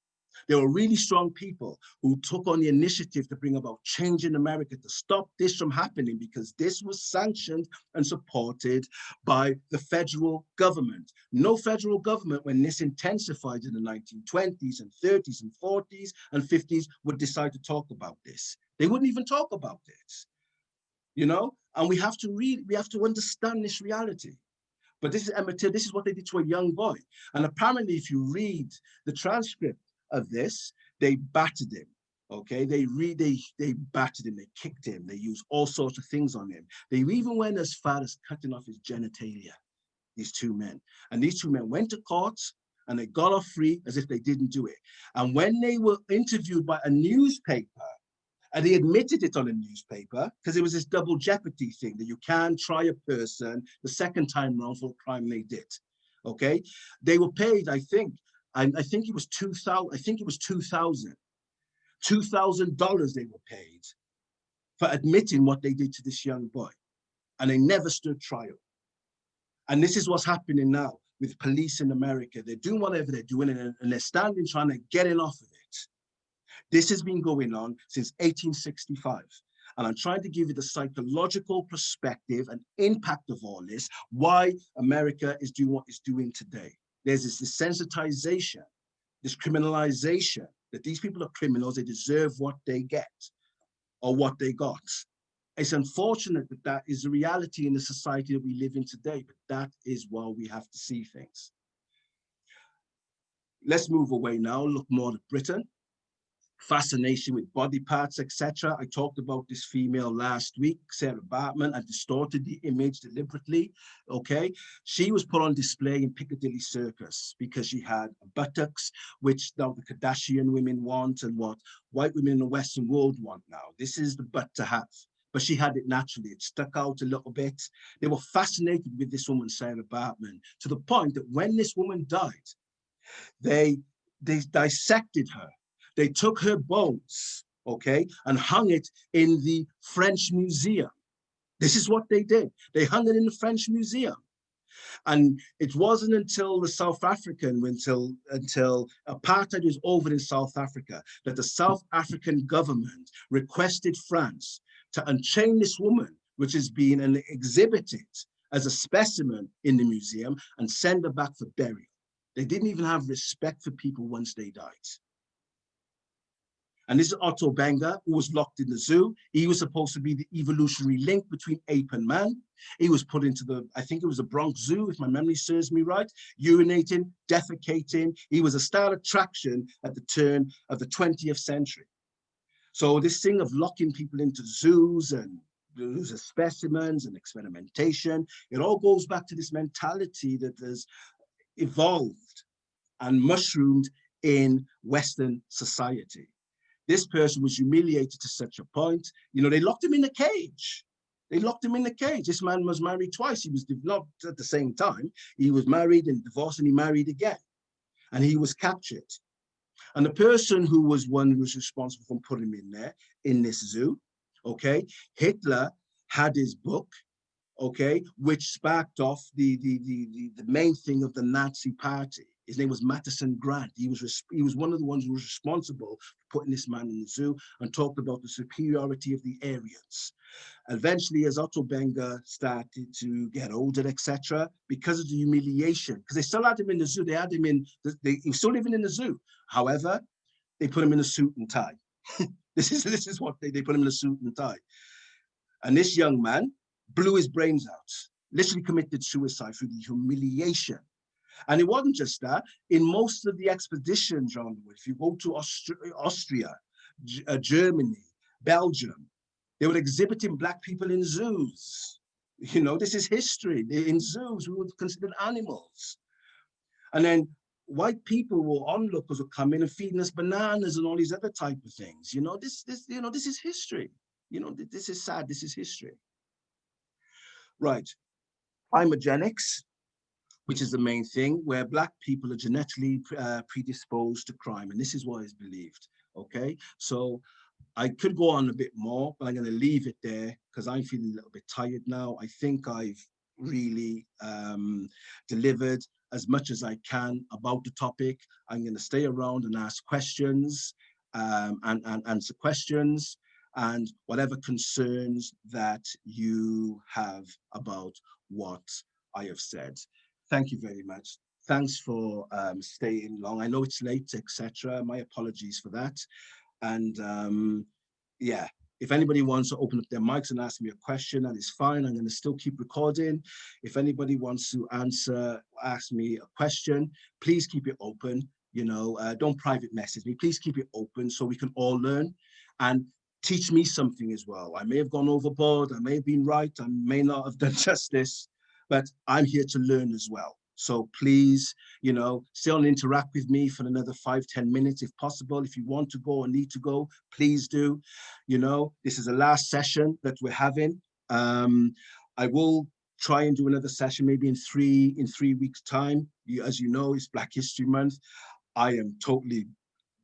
They were really strong people who took on the initiative to bring about change in America to stop this from happening because this was sanctioned and supported by the federal government. No federal government, when this intensified in the 1920s and 30s and 40s and 50s, would decide to talk about this. They wouldn't even talk about this, you know? And we have to understand this reality. But this is Emmett Till, this is what they did to a young boy. And apparently, if you read the transcript of this, they battered him. Okay, they battered him, they kicked him, they used all sorts of things on him. They even went as far as cutting off his genitalia, these two men. And these two men went to court and they got off free as if they didn't do it. And when they were interviewed by a newspaper, and he admitted it on a newspaper, because it was this double jeopardy thing that you can try a person the second time around for a crime they did. Okay, they were paid, I think it was 2,000, I think it was $2,000 they were paid for admitting what they did to this young boy. And they never stood trial. And this is what's happening now with police in America. They're doing whatever they're doing and they're standing trying to get it off of it. This has been going on since 1865. And I'm trying to give you the psychological perspective and impact of all this, why America is doing what it's doing today. There's this desensitization, this criminalization, that these people are criminals, they deserve what they get or what they got. It's unfortunate that that is the reality in the society that we live in today, but that is why we have to see things. Let's move away now, look more at Britain. Fascination with body parts, etc. I talked about this female last week, Sarah Bartman. I distorted the image deliberately, okay? She was put on display in Piccadilly Circus because she had buttocks, which now the Kardashian women want and what white women in the Western world want now. This is the butt to have. But she had it naturally. It stuck out a little bit. They were fascinated with this woman, Sarah Bartman, to the point that when this woman died, they dissected her. They took her bones, okay, and hung it in the French Museum. This is what they did. They hung it in the French Museum. And it wasn't until the South African, until apartheid was over in South Africa, that the South African government requested France to unchain this woman, which is being exhibited as a specimen in the museum, and send her back for burial. They didn't even have respect for people once they died. And this is Otto Benga, who was locked in the zoo. He was supposed to be the evolutionary link between ape and man. He was put into I think it was the Bronx Zoo, if my memory serves me right, urinating, defecating. He was a star attraction at the turn of the 20th century. So this thing of locking people into zoos and zoos of specimens and experimentation, it all goes back to this mentality that has evolved and mushroomed in Western society. This person was humiliated to such a point, they locked him in a cage. They locked him in the cage. This man was married twice. He was not at the same time. He was married and divorced and he married again. And he was captured. And the person who was responsible for putting him in there, in this zoo, okay, Hitler had his book, okay, which sparked off the main thing of the Nazi party. His name was Matteson Grant. He was one of the ones who was responsible for putting this man in the zoo and talked about the superiority of the Aryans. Eventually, as Otto Benga started to get older, etc., because of the humiliation, because they still had him in the zoo, he was still living in the zoo. However, they put him in a suit and tie. This is what they put him in a suit and tie. And this young man blew his brains out, literally committed suicide through the humiliation. And it wasn't just that. In most of the expeditions, if you go to Austria, Germany, Belgium, they were exhibiting Black people in zoos. This is history. In zoos, we were considered animals. And then white people were onlookers would come in and feeding us bananas and all these other type of things. This is history. This is sad. This is history. Right. Primogenics, which is the main thing, where Black people are genetically predisposed to crime. And this is what is believed, okay? So I could go on a bit more, but I'm gonna leave it there because I'm feeling a little bit tired now. I think I've really delivered as much as I can about the topic. I'm gonna stay around and ask questions and answer questions and whatever concerns that you have about what I have said. Thank you very much. Thanks for staying long. I know it's late, etc. My apologies for that. And yeah, if anybody wants to open up their mics and ask me a question, that is fine. I'm going to still keep recording. If anybody wants to ask me a question, please keep it open. you know, don't private message me. Please keep it open so we can all learn and teach me something as well. I may have gone overboard, I may have been right, I may not have done justice, but I'm here to learn as well. So please, you know, still interact with me for another 5-10 minutes if possible. If you want to go or need to go, please do. You know, this is the last session that we're having. I will try and do another session maybe in three weeks' time. As you know, it's Black History Month. I am totally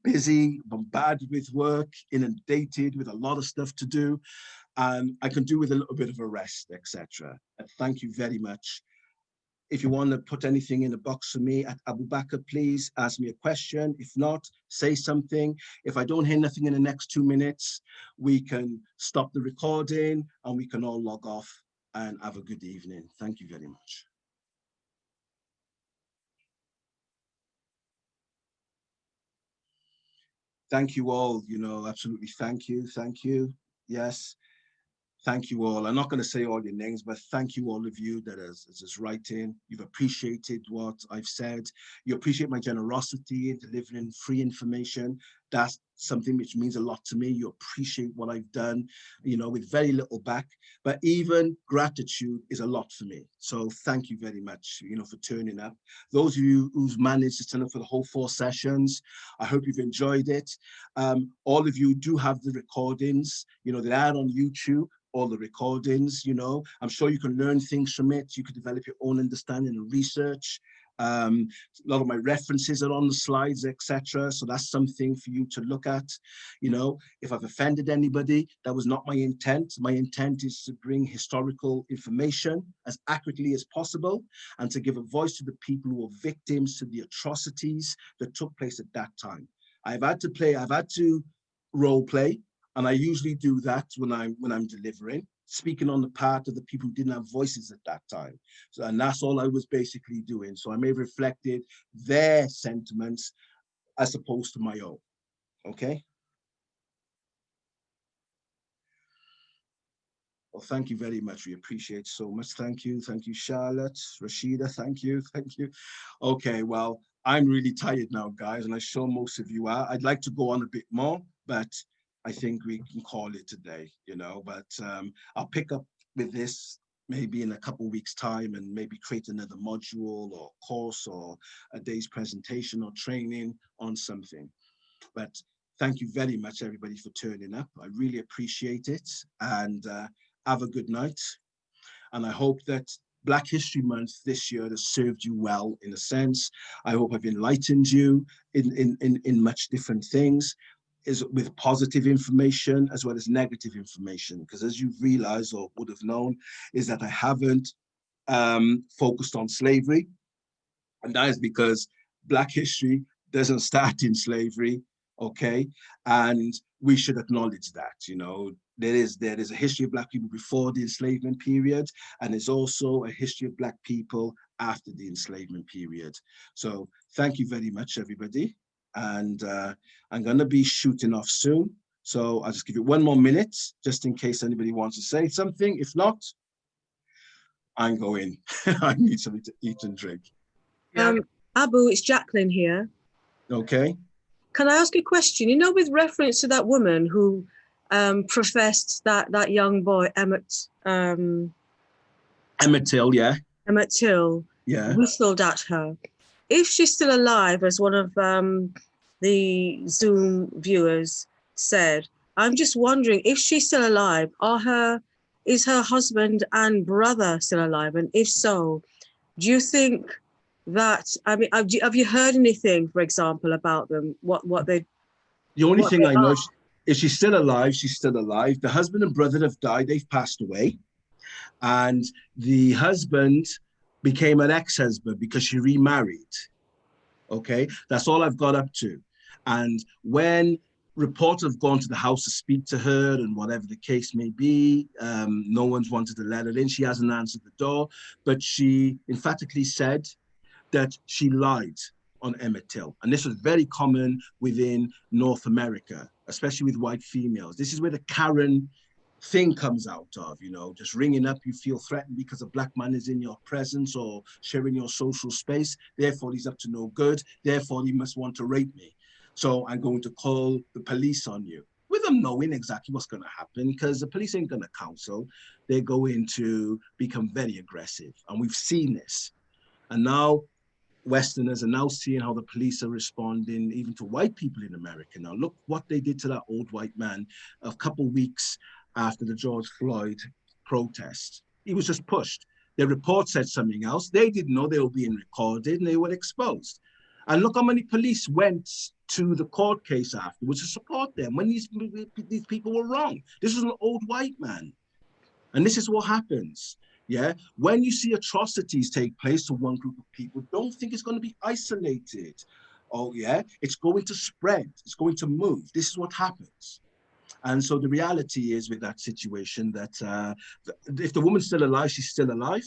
busy, bombarded with work, inundated with a lot of stuff to do, and I can do with a little bit of a rest, etc. And thank you very much. If you want to put anything in the box for me at Abu-Bakr, please ask me a question. If not, say something. If I don't hear nothing in the next 2 minutes, we can stop the recording and we can all log off and have a good evening. Thank you very much. Thank you all, you know, absolutely. Thank you. Thank you. Yes. Thank you all. I'm not going to say all your names, but thank you all of you that is writing. You've appreciated what I've said. You appreciate my generosity in delivering free information. That's something which means a lot to me. You appreciate what I've done, you know, with very little back. But even gratitude is a lot for me. So thank you very much, you know, for turning up. Those of you who's managed to turn up for the whole 4 sessions, I hope you've enjoyed it. All of you do have the recordings, you know, they're out on YouTube. All the recordings, you know, I'm sure you can learn things from it. You could develop your own understanding and research. A lot of my references are on the slides, etc. So that's something for you to look at. You know, if I've offended anybody, that was not my intent. My intent is to bring historical information as accurately as possible and to give a voice to the people who were victims to the atrocities that took place at that time. I've had to role play. And I usually do that when I'm delivering, speaking on the part of the people who didn't have voices at that time. So, and that's all I was basically doing. So I may have reflected their sentiments as opposed to my own. Okay. Well, thank you very much. We appreciate so much. Thank you. Thank you, Charlotte, Rashida. Thank you. Thank you. Okay. Well, I'm really tired now, guys, and I'm sure most of you are. I'd like to go on a bit more, but I think we can call it today, you know, but I'll pick up with this maybe in a couple of weeks' time and maybe create another module or course or a day's presentation or training on something. But thank you very much, everybody, for turning up. I really appreciate it, and have a good night. And I hope that Black History Month this year has served you well in a sense. I hope I've enlightened you in much different things, is with positive information as well as negative information. Because as you've realized or would have known, is that I haven't focused on slavery. And that is because Black history doesn't start in slavery, okay? And we should acknowledge that, you know, there is a history of Black people before the enslavement period, and there's also a history of Black people after the enslavement period. So thank you very much, everybody. And I'm going to be shooting off soon. So I'll just give it 1 more minute, just in case anybody wants to say something. If not, I'm going. I need something to eat and drink. Yeah. Abu, it's Jacqueline here. Okay. Can I ask you a question? You know, with reference to that woman who professed that young boy, Emmett Till, yeah. Emmett Till, yeah, whistled at her. If she's still alive, as one of the Zoom viewers said, I'm just wondering if she's still alive, is her husband and brother still alive? And if so, do you think that, I mean, have you heard anything, for example, about them, what they... The only thing I know is she's still alive. She's still alive. The husband and brother have died. They've passed away. And the husband became an ex-husband because she remarried. Okay, that's all I've got up to. And when reports have gone to the house to speak to her and whatever the case may be, no one's wanted to let her in. She hasn't answered the door, but she emphatically said that she lied on Emmett Till. And this was very common within North America, especially with white females. This is where the Karen thing comes out of, just ringing up, you feel threatened because a black man is in your presence or sharing your social space. Therefore, he's up to no good. Therefore, he must want to rape me. So I'm going to call the police on you, with them knowing exactly what's going to happen, because the police ain't going to counsel. They're going to become very aggressive. And we've seen this. And now Westerners are now seeing how the police are responding even to white people in America. Now, look what they did to that old white man a couple of weeks after the George Floyd protest. He was just pushed. Their report said something else. They didn't know they were being recorded and they were exposed. And look how many police went to the court case afterwards to support them when these people were wrong. This was an old white man. And this is what happens. Yeah, when you see atrocities take place to one group of people, don't think it's going to be isolated. Oh, yeah, it's going to spread. It's going to move. This is what happens. And so the reality is with that situation that if the woman's still alive, she's still alive.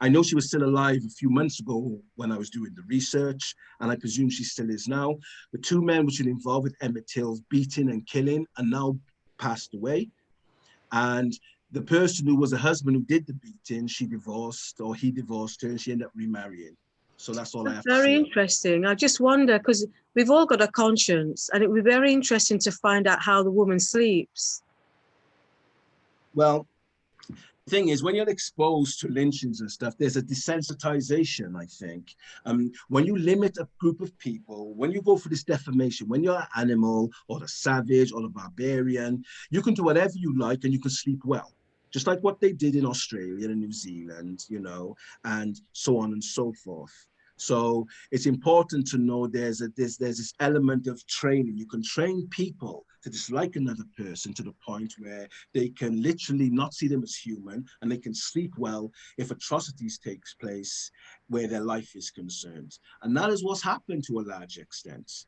I know she was still alive a few months ago when I was doing the research, and I presume she still is now. The two men which were involved with Emmett Till's beating and killing are now passed away. And the person who was a husband who did the beating, she divorced, or he divorced her, and she ended up remarrying. So that's all I have to say. Very interesting. I just wonder, because we've all got a conscience, and it would be very interesting to find out how the woman sleeps. Well, the thing is, when you're exposed to lynchings and stuff, there's a desensitization, I think. When you limit a group of people, when you go for this defamation, when you're an animal or the savage or the barbarian, you can do whatever you like and you can sleep well. Just like what they did in Australia and New Zealand, and so on and so forth. So it's important to know there's this element of training. You can train people to dislike another person to the point where they can literally not see them as human, and they can sleep well if atrocities takes place where their life is concerned. And that is what's happened to a large extent.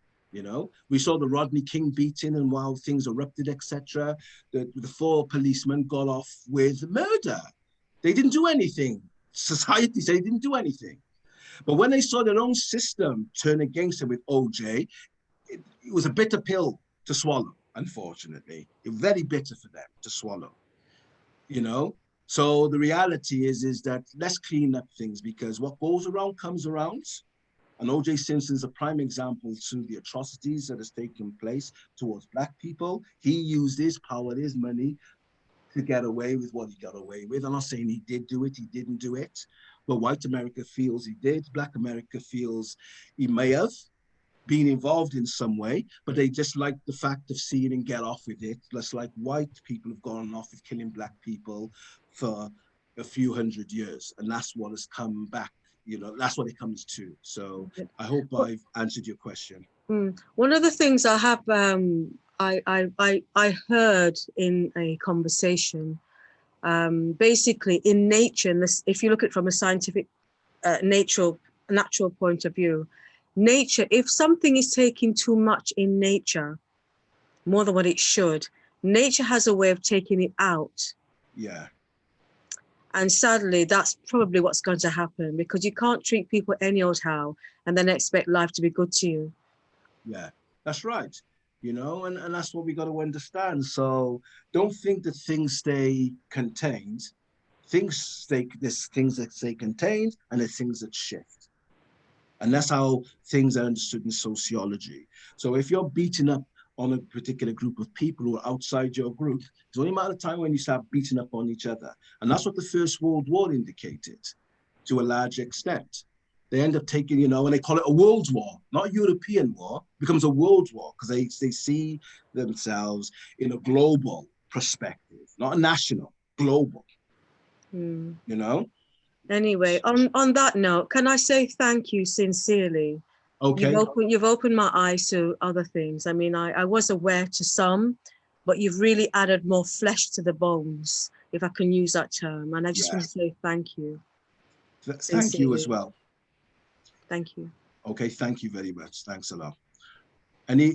We saw the Rodney King beating, and while things erupted, etc., the four policemen got off with murder. They didn't do anything. Society said they didn't do anything. But when they saw their own system turn against them with OJ, it was a bitter pill to swallow, unfortunately. It was very bitter for them to swallow, So the reality is that let's clean up things, because what goes around comes around. And O.J. Simpson is a prime example to the atrocities that has taken place towards Black people. He used his power, his money, to get away with what he got away with. I'm not saying he did do it, he didn't do it. But white America feels he did. Black America feels he may have been involved in some way, but they just like the fact of seeing him get off with it. Just like white people have gone off with killing Black people for a few hundred years. And that's what has come back. That's what it comes to. So I hope I've answered your question. One of the things I have, I heard in a conversation, basically in nature, and this, if you look at it from a scientific, natural point of view, nature, if something is taking too much in nature, more than what it should, nature has a way of taking it out. Yeah. And sadly, that's probably what's going to happen, because you can't treat people any old how and then expect life to be good to you. Yeah, that's right. And that's what we got to understand. So don't think that things stay contained. There's things that stay contained, and there's things that shift. And that's how things are understood in sociology. So if you're beating up on a particular group of people who are outside your group, it's only a matter of time when you start beating up on each other. And that's what the First World War indicated to a large extent. They end up taking, and they call it a world war, not a European war. It becomes a world war because they see themselves in a global perspective, not a national, global, Anyway, on that note, can I say thank you sincerely? Okay. You've opened my eyes to other things. I mean, I was aware to some, but you've really added more flesh to the bones, if I can use that term. And I just want to say thank you. Thank you as well. Thank you. Okay, thank you very much. Thanks a lot.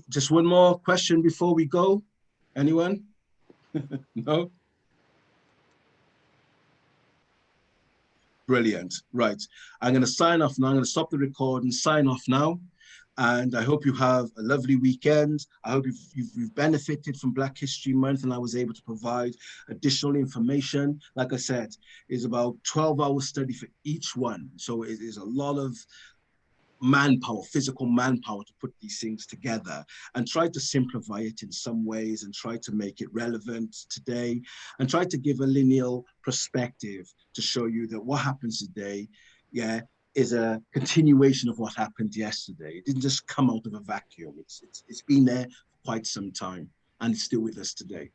Just one more question before we go? Anyone? No? Brilliant. Right. I'm going to sign off now. I'm going to stop the recording, sign off now. And I hope you have a lovely weekend. I hope you've benefited from Black History Month, and I was able to provide additional information. Like I said, it's about 12-hour study for each one. So it is a lot of manpower, physical manpower to put these things together, and try to simplify it in some ways and try to make it relevant today and try to give a lineal perspective to show you that what happens today, yeah, is a continuation of what happened yesterday. It didn't just come out of a vacuum. It's been there for quite some time and it's still with us today.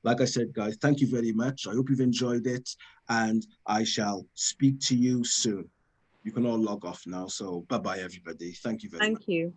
Like I said, guys, thank you very much. I hope you've enjoyed it and I shall speak to you soon. You can all log off now. So bye-bye, everybody. Thank you very much. Thank you.